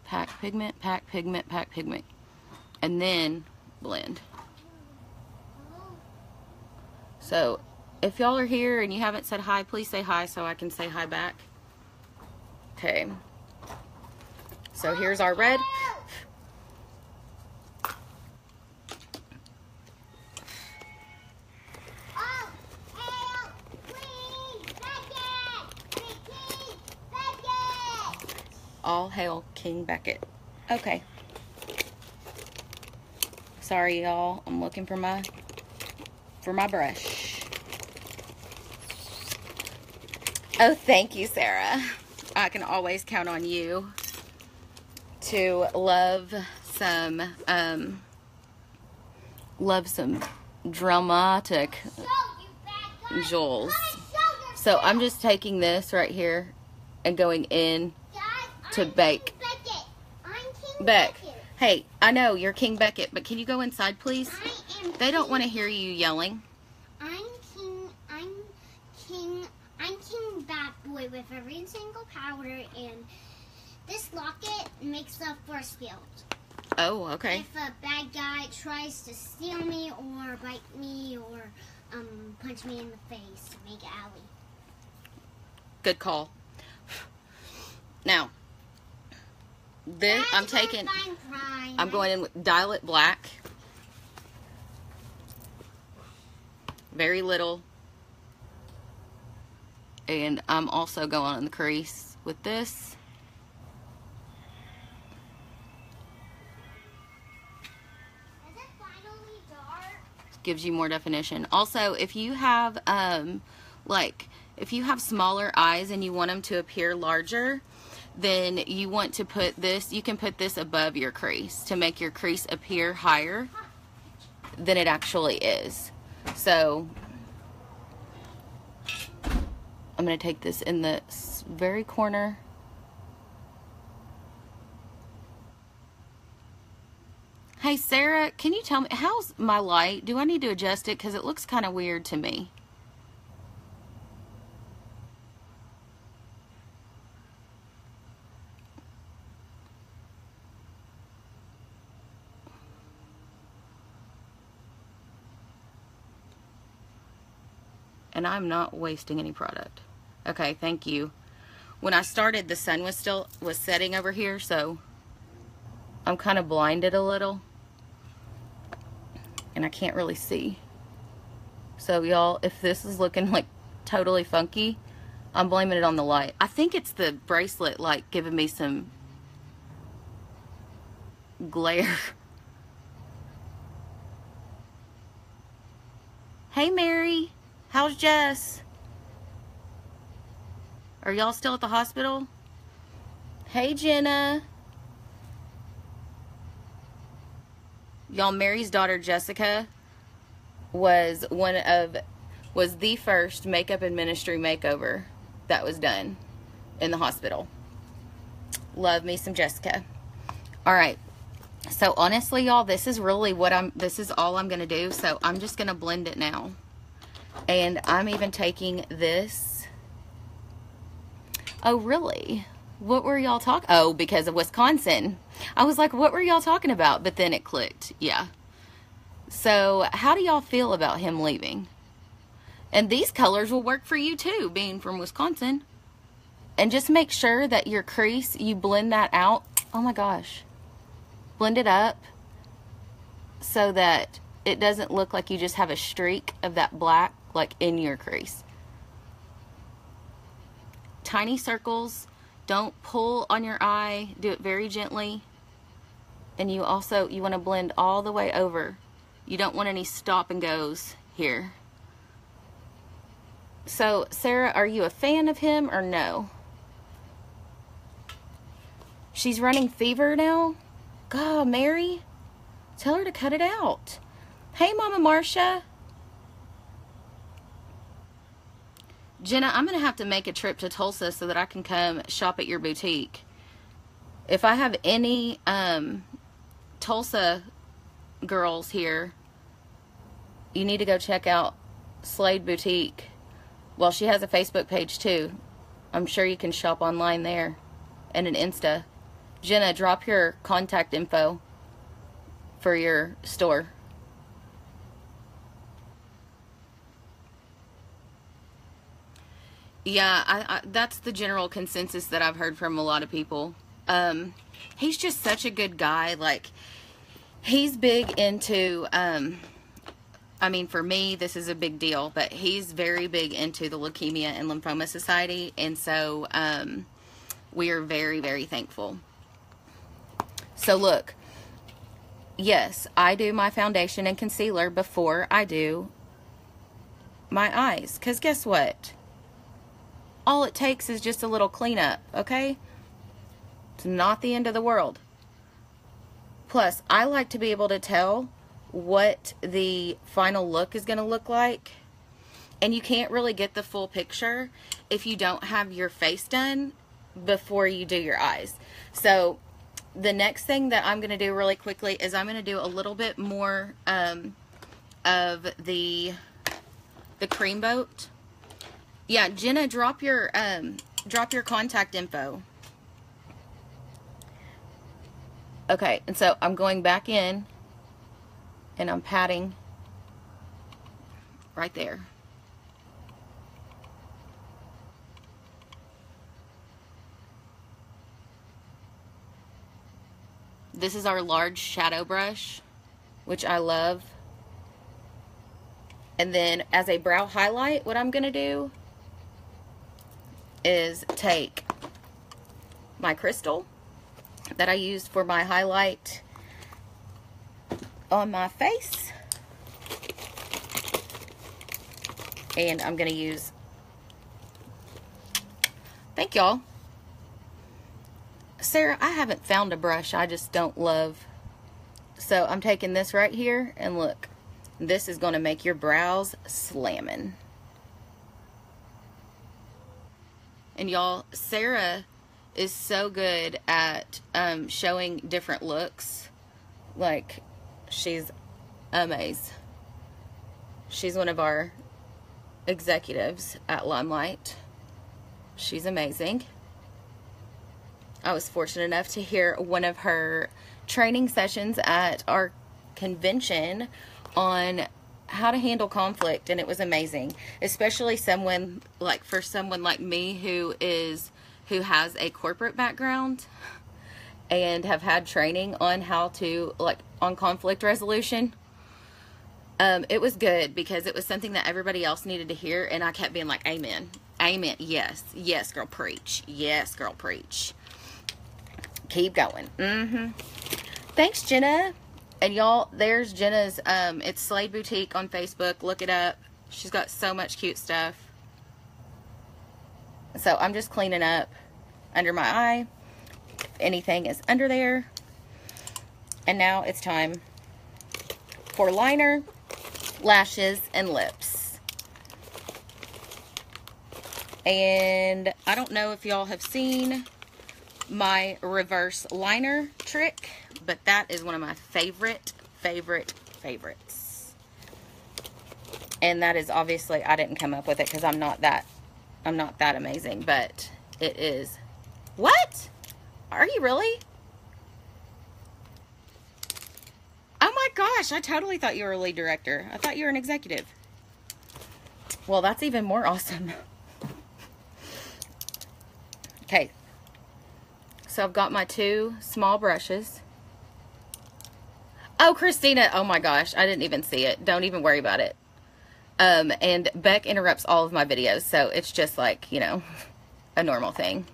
Pack pigment, pack pigment, pack pigment. And then blend. So, if y'all are here and you haven't said hi, please say hi so I can say hi back. Okay. So here's our red. All hail King Beckett. Okay. Sorry, y'all. I'm looking for my brush. Oh, thank you, Sarah. I can always count on you to love some dramatic jewels. So I'm just taking this right here and going in to bake. Beck, hey, I know you're King Beckett, but can you go inside, please? They don't want to hear you yelling. I'm King Bat Boy with every single powder, and this locket makes the force field. Oh, okay. If a bad guy tries to steal me or bite me or punch me in the face, make it alley. Good call. Now, This, I'm going in with Dial It Black. Very little. And I'm also going in the crease with this. Is it finally dark? Gives you more definition. Also, if you have if you have smaller eyes and you want them to appear larger, then you want to put this, you can put this above your crease to make your crease appear higher than it actually is. So I'm going to take this in the very corner. Hey Sarah, can you tell me, how's my light? Do I need to adjust it? Because it looks kind of weird to me. And I'm not wasting any product. Okay, thank you. When I started, the sun was setting over here, so I'm kind of blinded a little. And I can't really see. So y'all, if this is looking like totally funky, I'm blaming it on the light. I think it's the bracelet like giving me some glare. Hey Mary, how's Jess? Are y'all still at the hospital? Hey Jenna. Y'all, Mary's daughter Jessica was the first makeup and ministry makeover that was done in the hospital. Love me some Jessica. All right. So honestly, y'all, this is really this is all I'm going to do. So I'm just going to blend it now. And I'm even taking this. Oh, really? What were y'all talking? Oh, because of Wisconsin. I was like, what were y'all talking about? But then it clicked. Yeah. So how do y'all feel about him leaving? And these colors will work for you too, being from Wisconsin. And just make sure that your crease, you blend that out. Oh my gosh. Blend it up so that it doesn't look like you just have a streak of that black like in your crease. Tiny circles. Don't pull on your eye. Do it very gently. And you want to blend all the way over. You don't want any stop and goes here. So, Sarah, are you a fan of him or no? She's running fever now? God, Mary, tell her to cut it out. Hey, Mama Marcia. Jenna, I'm going to have to make a trip to Tulsa so that I can come shop at your boutique. If I have any Tulsa girls here, you need to go check out Slade Boutique. Well, she has a Facebook page too. I'm sure you can shop online there and an Insta. Jenna, drop your contact info for your store. Yeah, that's the general consensus that I've heard from a lot of people. He's just such a good guy. Like, he's big into, I mean, for me, this is a big deal, but he's very big into the Leukemia and Lymphoma Society. And so, we are very, very thankful. So look, yes, I do my foundation and concealer before I do my eyes. 'Cause guess what? All it takes is just a little cleanup, okay? It's not the end of the world. Plus, I like to be able to tell what the final look is going to look like. And you can't really get the full picture if you don't have your face done before you do your eyes. So, the next thing that I'm going to do really quickly is I'm going to do a little bit more of the cream boat. Yeah, Jenna, drop your contact info. Okay, and so I'm going back in and I'm patting right there. This is our large shadow brush, which I love. And then as a brow highlight, what I'm going to do is take my crystal that I used for my highlight on my face. And I'm going to use, thank y'all. Sarah, I haven't found a brush I just don't love. So I'm taking this right here, and look, this is going to make your brows slamming. And y'all, Sarah is so good at showing different looks. Like, she's amazing. She's one of our executives at Limelight. She's amazing. I was fortunate enough to hear one of her training sessions at our convention on how to handle conflict, and it was amazing, especially someone like, for someone like me who has a corporate background and have had training on how to, like, on conflict resolution. It was good because it was something that everybody else needed to hear, and I kept being like, amen, amen, yes, yes, girl, preach, yes, girl, preach. Keep going. Thanks, Jenna. And y'all, there's Jenna's, it's Slade Boutique on Facebook. Look it up. She's got so much cute stuff. So I'm just cleaning up under my eye. If anything is under there. And now it's time for liner, lashes, and lips. And I don't know if y'all have seen my reverse liner trick, but that is one of my favorites. And that is obviously, I didn't come up with it because I'm not that amazing, but it is. What? Are you really? Oh my gosh, I totally thought you were a lead director. I thought you were an executive. Well, that's even more awesome. Okay. So I've got my 2 small brushes. Oh, Christina, oh my gosh, I didn't even see it. Don't even worry about it. And Beck interrupts all of my videos, so it's just like, you know, a normal thing.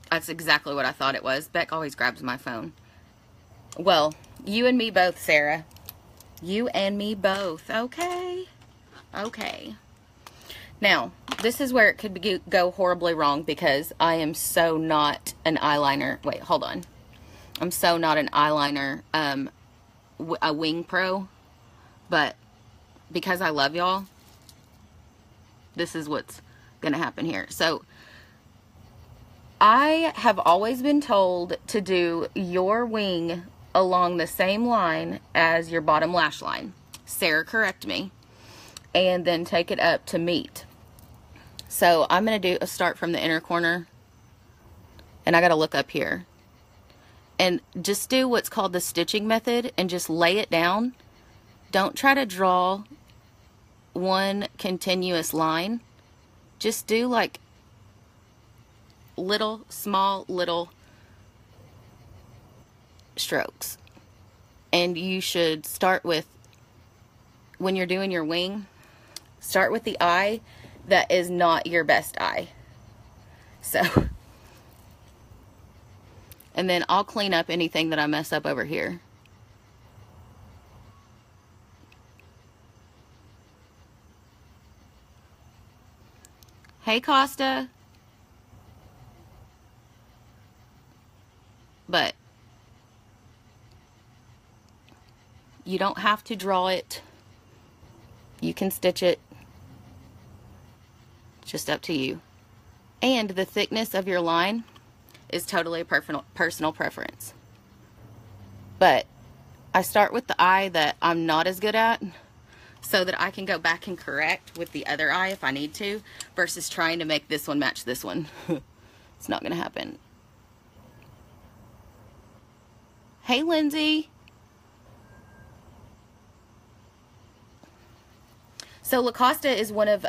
That's exactly what I thought it was. Beck always grabs my phone. Well, you and me both, Sarah. You and me both, okay? Okay. Now, this is where it could go horribly wrong because I am so not an eyeliner. Wait, hold on. I'm so not an eyeliner, a wing pro. But because I love y'all, this is what's going to happen here. So, I have always been told to do your wing along the same line as your bottom lash line. Sarah, correct me. And then take it up to meet. So I'm going to do a start from the inner corner. And I got to look up here. And just do what's called the stitching method and just lay it down. Don't try to draw one continuous line. Just do like small little strokes. And you should start with, when you're doing your wing, start with the eye that is not your best eye. So, and then I'll clean up anything that I mess up over here. Hey, Costa. But you don't have to draw it. You can stitch it. Just up to you. And the thickness of your line is totally a personal preference. But I start with the eye that I'm not as good at so that I can go back and correct with the other eye if I need to, versus trying to make this one match this one. It's not going to happen. Hey, Lindsay. So LaCosta is one of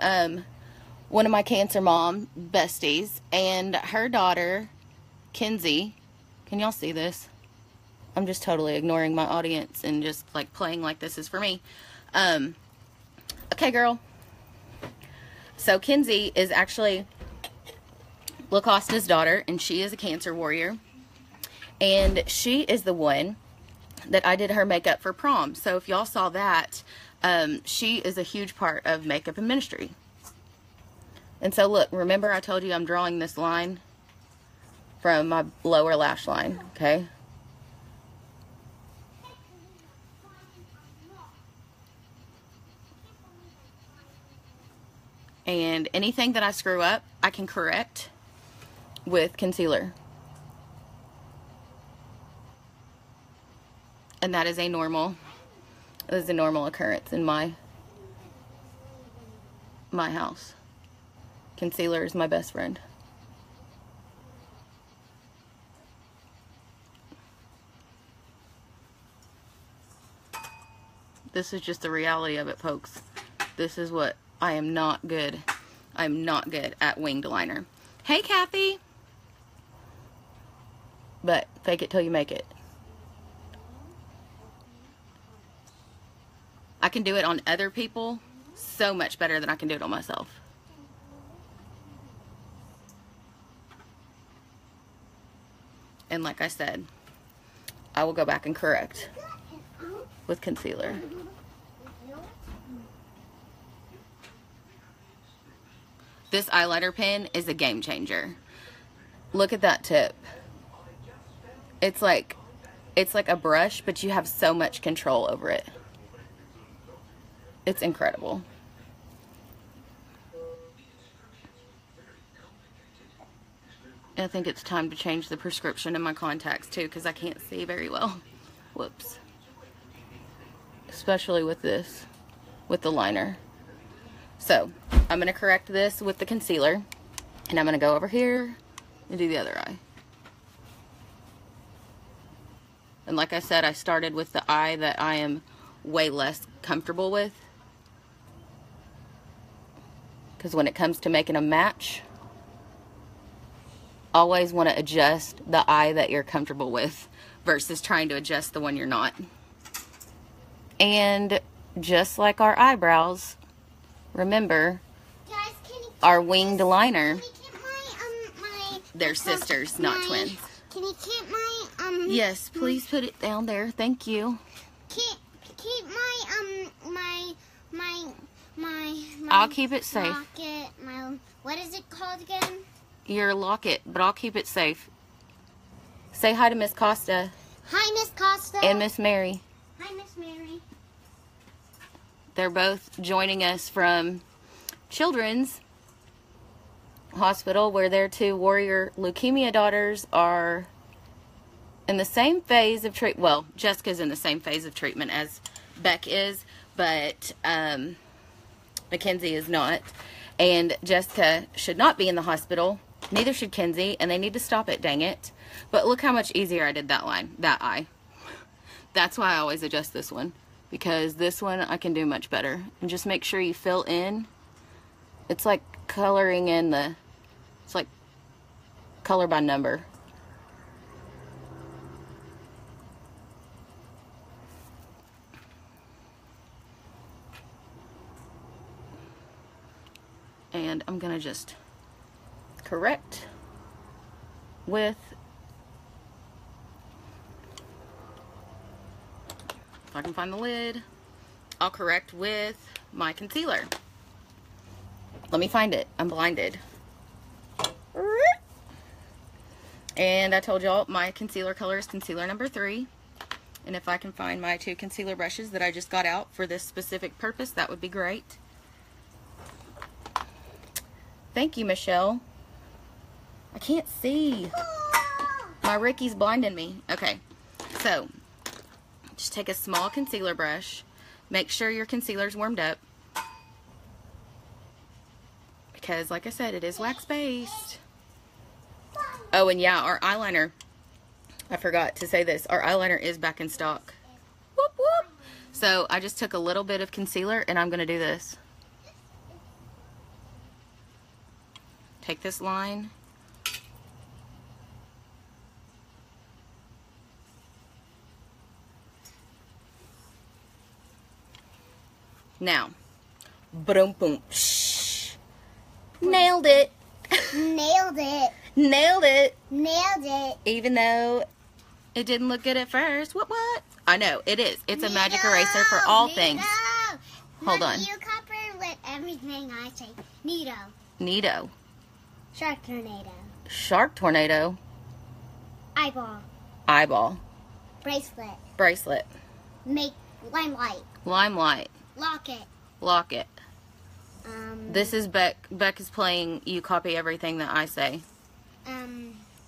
my Cancer Mom besties, and her daughter, Kinsey, Can y'all see this? I'm just totally ignoring my audience and just like playing like this is for me. Okay, girl. So Kenzie is actually Lacosta's daughter, and she is a cancer warrior. And she is the one that I did her makeup for prom. So if y'all saw that, she is a huge part of makeup and ministry. And so look, remember I told you I'm drawing this line from my lower lash line, okay? And anything that I screw up, I can correct with concealer. And that is a normal occurrence in my house. Concealer is my best friend. This is just the reality of it, folks. This is what I am not good. I'm not good at winged liner. Hey, Kathy. But fake it till you make it. I can do it on other people so much better than I can do it on myself. And like I said, I will go back and correct with concealer. This eyeliner pen is a game changer. Look at that tip. It's like a brush, but you have so much control over it. It's incredible. I think it's time to change the prescription in my contacts too, because I can't see very well. Whoops. Especially with this, with the liner. So, I'm going to correct this with the concealer, and I'm going to go over here and do the other eye. And like I said, I started with the eye that I am way less comfortable with. Because when it comes to making a match, always want to adjust the eye that you're comfortable with versus trying to adjust the one you're not. And just like our eyebrows, remember, Guys, our winged liner, my they're sisters, not twins. Can you keep my Yes, please put it down there. Thank you. keep my I'll keep it safe. locket, what is it called again? Your locket, but I'll keep it safe. Say hi to Miss Costa. Hi, Miss Costa. And Miss Mary. Hi, Miss Mary. They're both joining us from Children's Hospital, where their two warrior leukemia daughters are in the same phase of treatment. Well, Jessica's in the same phase of treatment as Beck is, but Mackenzie is not. And Jessica should not be in the hospital. Neither should Kenzie, and they need to stop it, dang it. But look how much easier I did that eye. That's why I always adjust this one, because this one I can do much better. And just make sure you fill in. It's like coloring in it's like color by number. And I'm gonna just correct with, if I can find the lid, I'll correct with my concealer. Let me find it. I'm blinded. And I told y'all my concealer color is concealer number 3. And if I can find my 2 concealer brushes that I just got out for this specific purpose, that would be great. Thank you, Michelle. I can't see. My Ricky's blinding me. Okay, so just take a small concealer brush. Make sure your concealer's warmed up, because like I said, it is wax based. Oh, and yeah, our eyeliner, I forgot to say this, our eyeliner is back in stock. Whoop whoop. So I just took a little bit of concealer and I'm gonna do this. Take this line Now, boom, boom, shh. Nailed it. Nailed it. Nailed it. Nailed it. Even though it didn't look good at first. What? I know, it is. It's a magic eraser for all things. Hold on. You copper with everything I say. Neato. Neato. Shark tornado. Shark tornado. Eyeball. Eyeball. Bracelet. Bracelet. Make limelight. Limelight. Locket. Locket. This is Beck. Beck is playing You Copy Everything That I Say.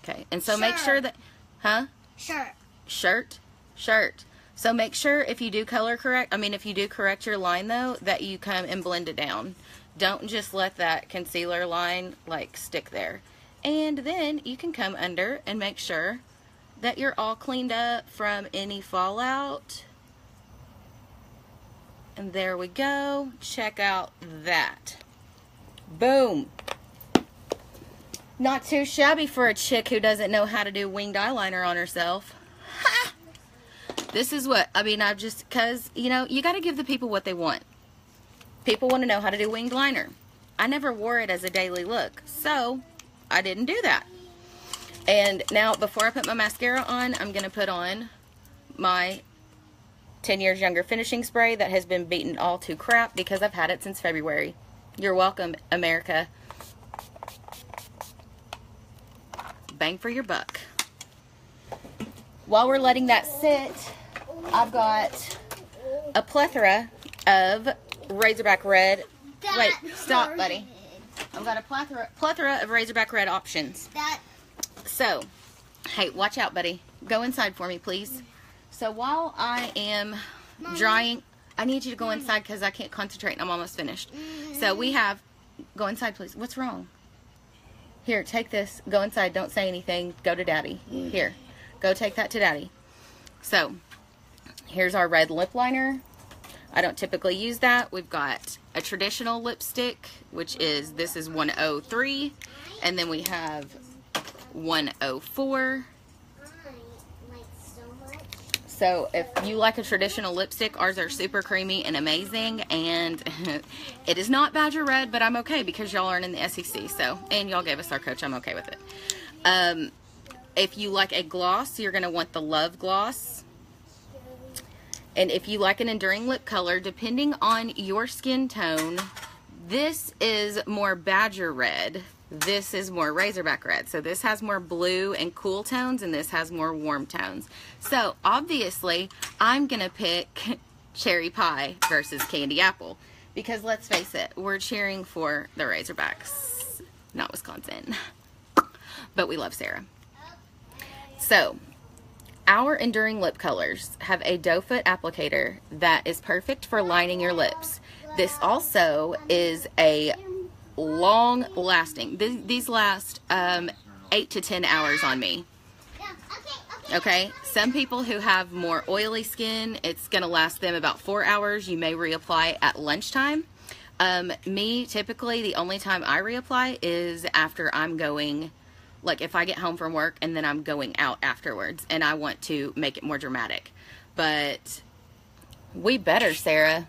Okay. And so make sure that... Huh? Shirt. Shirt. Shirt. So make sure if you do color correct, if you do correct your line though, that you come and blend it down. Don't just let that concealer line like stick there. And then you can come under and make sure that you're all cleaned up from any fallout. And there we go. Check out that. Boom. Not too shabby for a chick who doesn't know how to do winged eyeliner on herself. Ha! This is what, I've just, because, you got to give the people what they want. People want to know how to do winged liner. I never wore it as a daily look, so I didn't do that. And now, before I put my mascara on, I'm going to put on my 10 Years Younger finishing spray that has been beaten all to crap because I've had it since February. You're welcome, America. Bang for your buck. While we're letting that sit, I've got a plethora of Razorback Red. Wait, stop, buddy. I've got a plethora of Razorback Red options. So, hey, watch out, buddy. Go inside for me, please. So while I am drying, I need you to go inside because I can't concentrate and I'm almost finished. So we have, go inside, please. What's wrong? Here, take this. Go inside. Don't say anything. Go to Daddy. Here. Go take that to Daddy. So, here's our red lip liner. I don't typically use that. We've got a traditional lipstick, which is, this is 103. And then we have 104. So, if you like a traditional lipstick, ours are super creamy and amazing. And it is not Badger Red, but I'm okay because y'all aren't in the SEC. So, and y'all gave us our coach. I'm okay with it. If you like a gloss, you're going to want the Love Gloss. And if you like an enduring lip color, depending on your skin tone, this is more Badger Red. This is more Razorback Red. So this has more blue and cool tones, and this has more warm tones. So obviously, I'm going to pick Cherry Pie versus Candy Apple. Because let's face it, we're cheering for the Razorbacks, not Wisconsin. But we love Sarah. So, our enduring lip colors have a doe foot applicator that is perfect for lining your lips. This also is a long lasting. These last 8 to 10 hours on me. Okay, some people who have more oily skin, it's going to last them about 4 hours. You may reapply at lunchtime. Me, typically, the only time I reapply is after I'm going... Like if I get home from work and then I'm going out afterwards and I want to make it more dramatic. But we better, Sarah.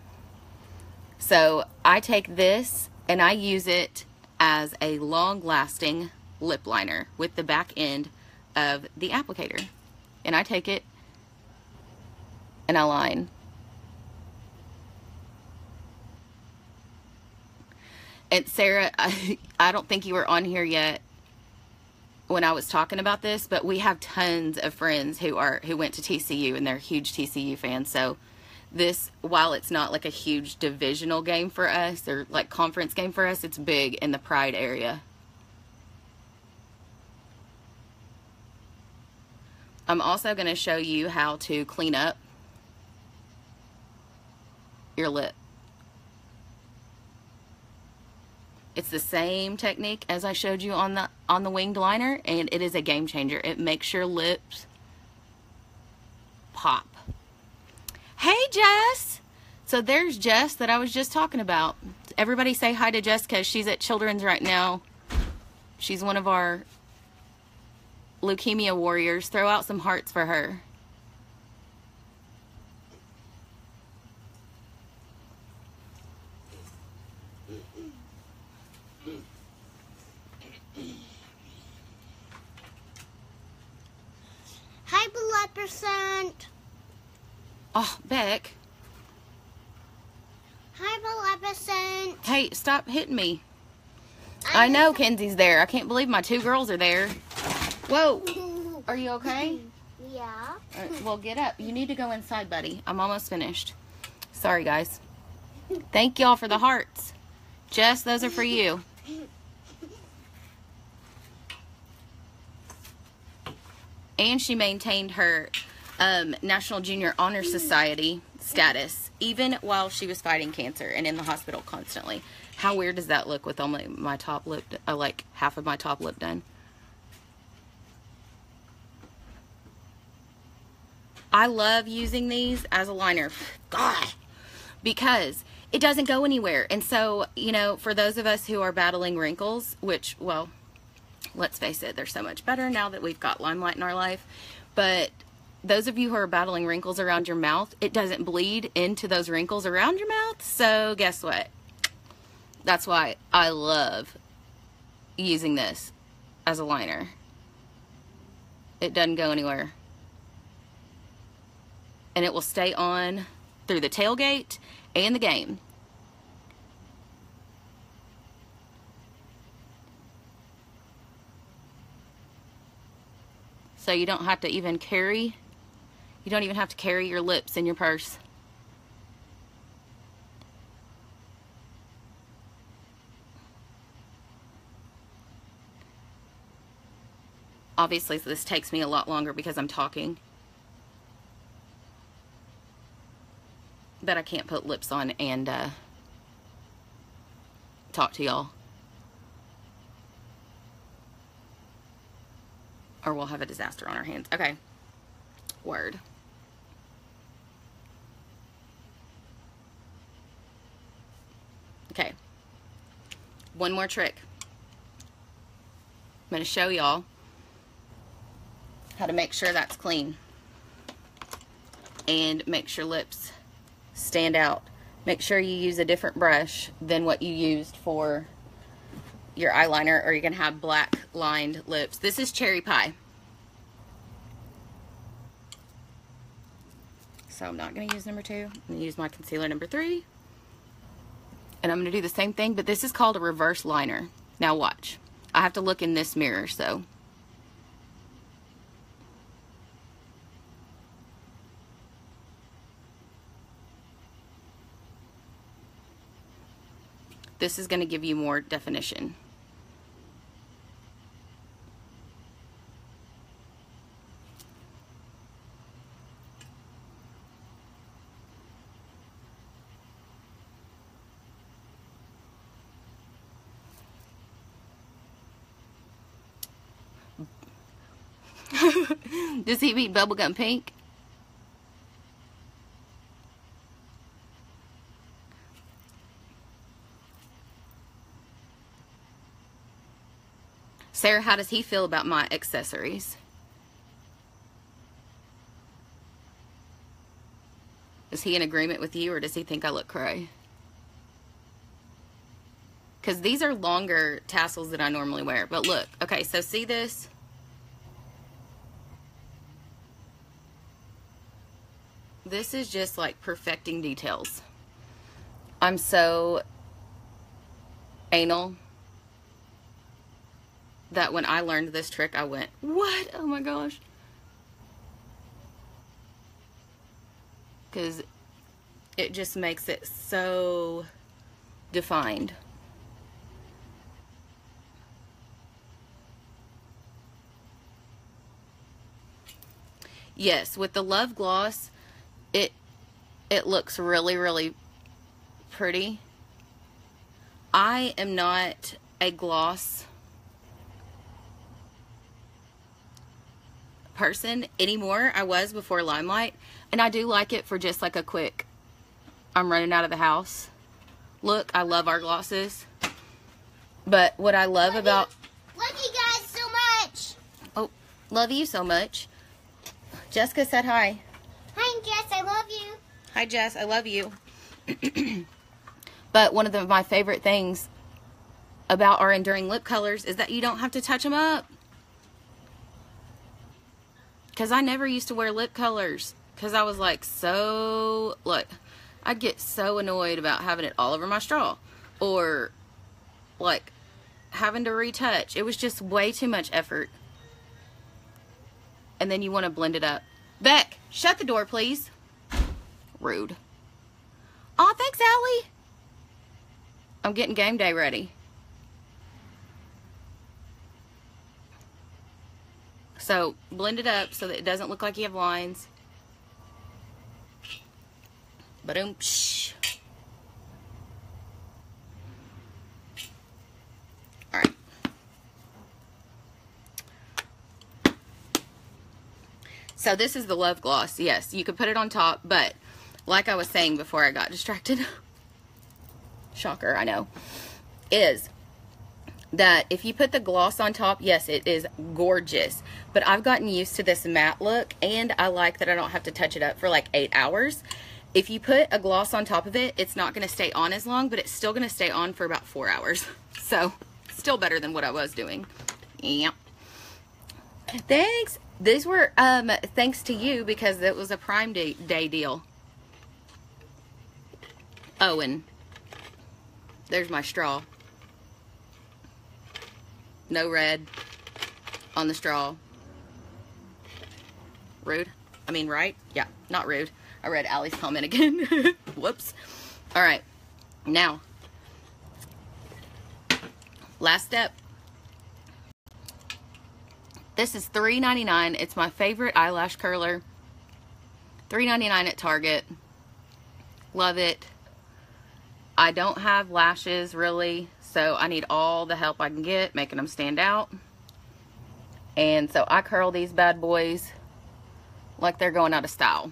So I take this and I use it as a long-lasting lip liner with the back end of the applicator. And I take it and I line. And Sarah, I don't think you were on here yet when I was talking about this, but we have tons of friends who went to TCU and they're huge TCU fans. So this, while it's not like a huge divisional game for us or like conference game for us, it's big in the Pride area. I'm also going to show you how to clean up your lip. It's the same technique as I showed you on the winged liner, and it is a game changer. It makes your lips pop. Hey, Jess! So there's Jess that I was just talking about. Everybody say hi to Jess because she's at Children's right now. She's one of our leukemia warriors. Throw out some hearts for her. Maleficent. Oh, Beck. Hi, Maleficent. Hey, stop hitting me. I know Kenzie's there. I can't believe my 2 girls are there. Whoa. Are you okay? Yeah. Well, get up. You need to go inside, buddy. I'm almost finished. Sorry, guys. Thank y'all for the hearts. Jess, those are for you. And she maintained her National Junior Honor Society status, even while she was fighting cancer and in the hospital constantly. How weird does that look with only my top lip, like half of my top lip done? I love using these as a liner. God! Because it doesn't go anywhere. And so, you know, for those of us who are battling wrinkles, which, well, let's face it, they're so much better now that we've got Limelight in our life. But those of you who are battling wrinkles around your mouth, it doesn't bleed into those wrinkles around your mouth. So guess what? That's why I love using this as a liner. It doesn't go anywhere. And it will stay on through the tailgate and the game. So you don't have to even carry, you don't even have to carry your lips in your purse. Obviously, this takes me a lot longer because I'm talking. But I can't put lips on and talk to y'all. Or we'll have a disaster on our hands. Okay. Word. Okay. One more trick. I'm going to show y'all how to make sure that's clean. And make sure lips stand out. Make sure you use a different brush than what you used for your eyeliner, or you're gonna have black lined lips. This is Cherry Pie. So I'm not gonna use number 2. I'm gonna use my concealer number 3. And I'm gonna do the same thing, but this is called a reverse liner. Now watch. I have to look in this mirror, so. This is gonna give you more definition. Does he beat bubblegum pink? Sarah, how does he feel about my accessories? Is he in agreement with you, or does he think I look cray? Because these are longer tassels than I normally wear. But look, okay, so see this? This is just like perfecting details. I'm so anal that when I learned this trick, I went, what? Oh my gosh. Because it just makes it so defined. Yes, with the Love Gloss, it looks really, really pretty. I am not a gloss person anymore. I was before Limelight, and I do like it for just like a quick, I'm running out of the house look. I love our glosses. But what I love about... Love you guys so much. Oh, love you so much. Jessica said hi. Hi, Jess. I love you. Hi, Jess. I love you. But one of my favorite things about our enduring lip colors is that you don't have to touch them up. Because I never used to wear lip colors. Because I was like look, I'd get so annoyed about having it all over my straw. Or, like, having to retouch. It was just way too much effort. And then you want to blend it up. Beck, shut the door, please. Rude. Aw, thanks, Allie. I'm getting game day ready. So, blend it up so that it doesn't look like you have lines. Ba-doom. Alright. So, this is the Love Gloss. Yes, you could put it on top, but like I was saying before I got distracted, shocker, I know, is that if you put the gloss on top, yes, it is gorgeous, but I've gotten used to this matte look, and I like that I don't have to touch it up for like 8 hours. If you put a gloss on top of it, it's not going to stay on as long, but it's still going to stay on for about 4 hours. So, still better than what I was doing. Yeah. Thanks. These were thanks to you, because it was a Prime Day deal. Oh, and there's my straw. No red on the straw. Rude. I mean, right? Yeah, not rude. I read Allie's comment again. Whoops. All right. Now, last step. This is $3.99. It's my favorite eyelash curler. $3.99 at Target. Love it. I don't have lashes, really, so I need all the help I can get, making them stand out. And so I curl these bad boys like they're going out of style.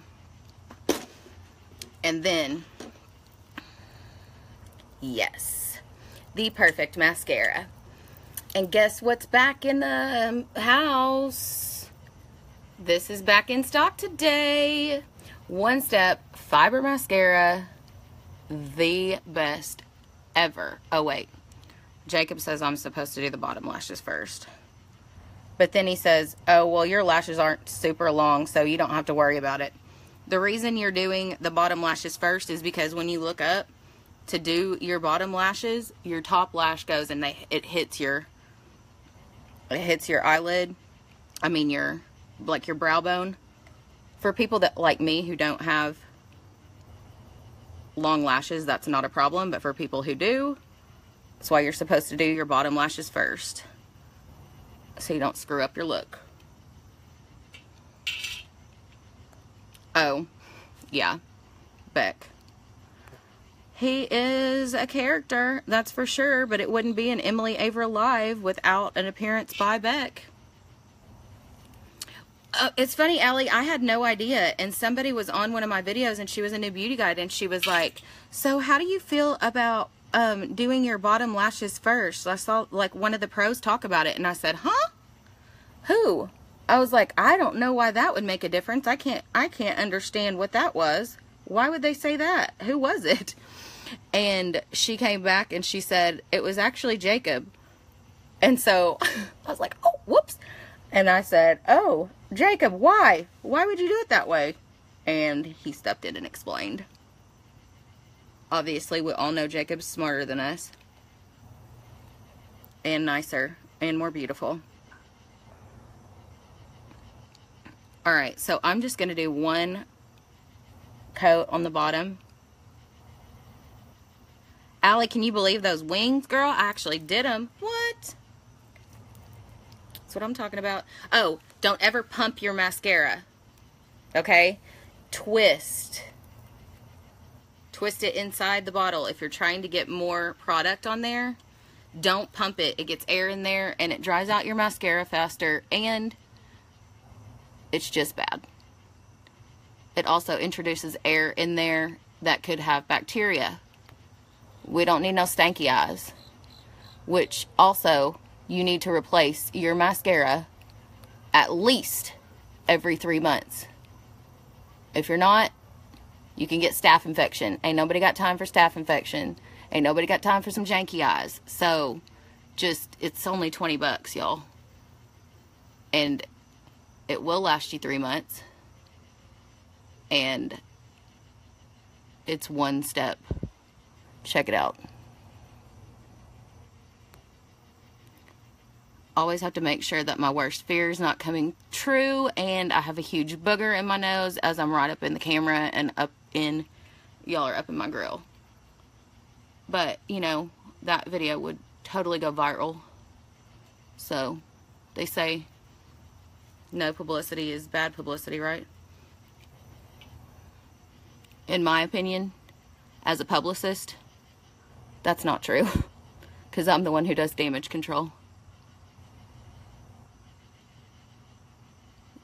And then, yes, the perfect mascara. And guess what's back in the house? This is back in stock today. One Step Fiber Mascara. The best ever. Oh, wait. Jacob says I'm supposed to do the bottom lashes first. But then he says, oh, well, your lashes aren't super long, so you don't have to worry about it. The reason you're doing the bottom lashes first is because when you look up to do your bottom lashes, your top lash goes and it hits your eyelid. I mean, your brow bone. For people that like me who don't have long lashes, that's not a problem, but for people who do, that's why you're supposed to do your bottom lashes first, so you don't screw up your look. Oh, yeah, Beck. He is a character, that's for sure, but it wouldn't be an Emily Averill Live without an appearance by Beck. It's funny, Allie, I had no idea, and somebody was on one of my videos, and she was a new beauty guide, and she was like, so how do you feel about doing your bottom lashes first? I saw, like, one of the pros talk about it, and I said, huh? Who? I was like, I don't know why that would make a difference. I can't understand what that was. Why would they say that? Who was it? And she came back, and she said, it was actually Jacob. And so, I was like, oh, whoops. And I said, oh, Jacob, why? Why would you do it that way? And he stepped in and explained. Obviously, we all know Jacob's smarter than us. And nicer. And more beautiful. Alright, so I'm just going to do one coat on the bottom. Allie, can you believe those wings, girl? I actually did them. What? That's what I'm talking about. Oh, don't ever pump your mascara. Okay? Twist. Twist it inside the bottle. If you're trying to get more product on there, don't pump it. It gets air in there and it dries out your mascara faster, and it's just bad. It also introduces air in there that could have bacteria. We don't need no stanky eyes. Which also, you need to replace your mascara at least every 3 months. If you're not, you can get staph infection. Ain't nobody got time for staph infection. Ain't nobody got time for some janky eyes. So, just, it's only 20 bucks, y'all. And It will last you 3 months. And it's one step. Check it out. Always have to make sure that my worst fear is not coming true, and I have a huge booger in my nose as I'm right up in the camera and up in, y'all are up in my grill. But, you know, that video would totally go viral. So, they say no publicity is bad publicity, right? In my opinion, as a publicist, that's not true. Because I'm the one who does damage control.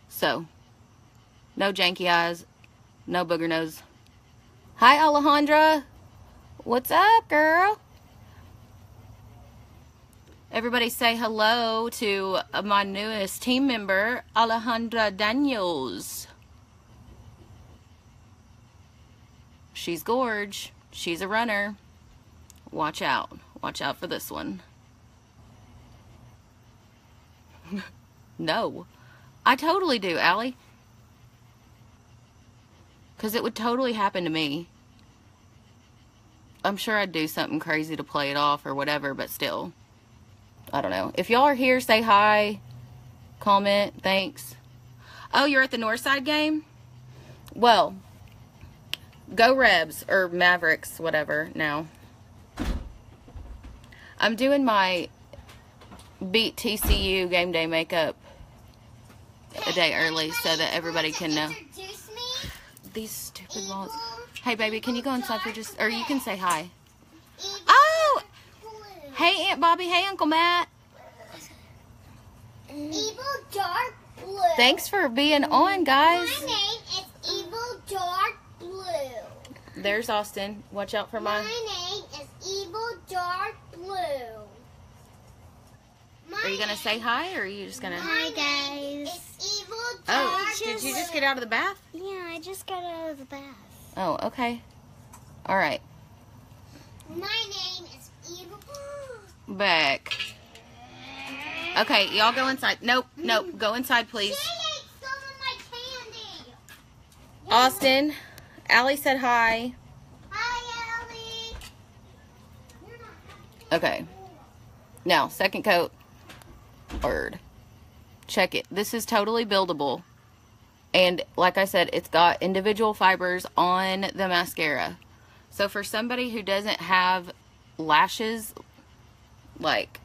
So, no janky eyes, no booger nose. Hi, Alejandra. What's up, girl? Everybody say hello to my newest team member, Alejandra Daniels. She's gorge. She's a runner. Watch out. Watch out for this one. No. I totally do, Allie. Because it would totally happen to me. I'm sure I'd do something crazy to play it off or whatever, but still. I don't know. If y'all are here, say hi. Comment. Thanks. Oh, you're at the Northside game? Well, go Rebs or Mavericks, whatever, now. I'm doing my Beat TCU game day makeup a day early so that everybody can know. These stupid walls. Hey, baby, can you go inside for just, or you can say hi. Oh! Hey, Aunt Bobby. Hey, Uncle Matt. Evil Dark Blue. Thanks for being on, guys. My name is Evil Dark Blue. There's Austin. Watch out for my name is Evil Dark Blue. Are you going to say hi, or are you just going to... Hi, guys. It's Evil Dark Oh, did you just get out of the bath? Yeah, I just got out of the bath. Oh, okay. All right. My name is Evil... Back. Okay, y'all go inside. Nope, nope. Go inside, please. She ate some of my candy. Austin, Allie said hi. Hi, Allie. Okay. Now, second coat. Word. Check it. This is totally buildable. And like I said, it's got individual fibers on the mascara. So for somebody who doesn't have lashes, like,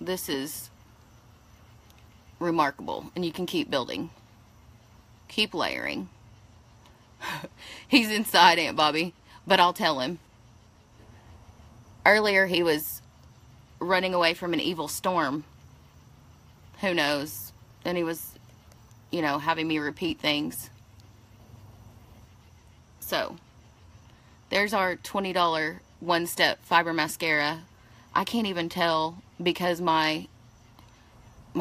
this is remarkable. And you can keep building. Keep layering. He's inside, Aunt Bobby. But I'll tell him. Earlier he was running away from an evil storm. Who knows? And he was, you know, having me repeat things. So, there's our $20 one-step fiber mascara. I can't even tell because my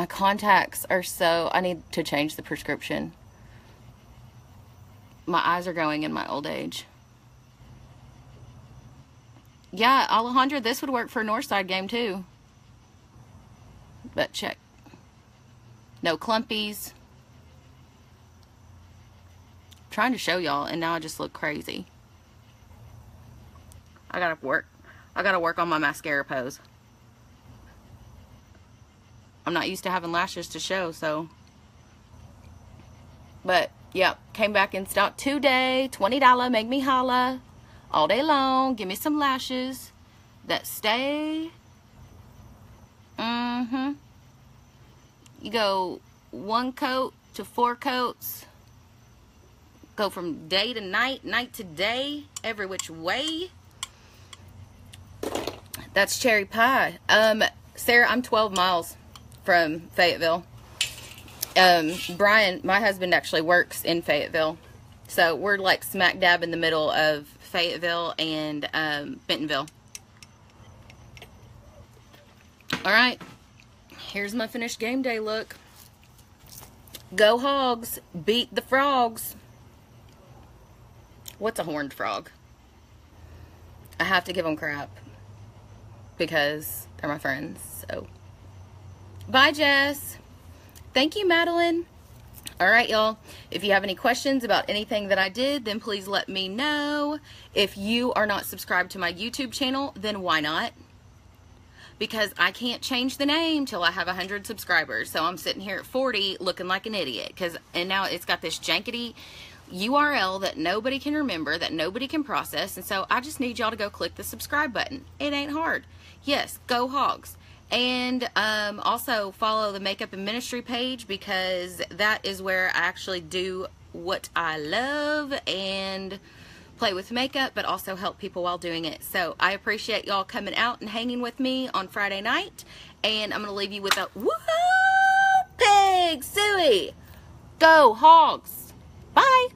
contacts are so... I need to change the prescription. My eyes are going in my old age. Yeah, Alejandra, this would work for a Northside game too. But check. No clumpies. I'm trying to show y'all, and now I just look crazy. I gotta work on my mascara pose. I'm not used to having lashes to show, so. But, yeah, came back in stock today. $20, make me holla. All day long, give me some lashes that stay. You go 1 coat to 4 coats. Go from day to night, night to day, every which way. That's cherry pie. Sarah, I'm 12 miles from Fayetteville. Brian, my husband, actually works in Fayetteville. So we're like smack dab in the middle of Fayetteville and Bentonville. Alright, here's my finished game day look. Go Hogs, beat the frogs. What's a horned frog? I have to give them crap because they're my friends, so Bye, Jess. Thank you, Madeline. All right, y'all. If you have any questions about anything that I did, then please let me know. If you are not subscribed to my YouTube channel, then why not? Because I can't change the name till I have 100 subscribers. So I'm sitting here at 40 looking like an idiot. And now it's got this jankety URL that nobody can remember, that nobody can process. And so I just need y'all to go click the subscribe button. It ain't hard. Yes, go Hogs. And also follow the Makeup and Ministry page, because that is where I actually do what I love and play with makeup, but also help people while doing it. So I appreciate y'all coming out and hanging with me on Friday night. And I'm going to leave you with a woohoo pig suey. Go Hogs. Bye.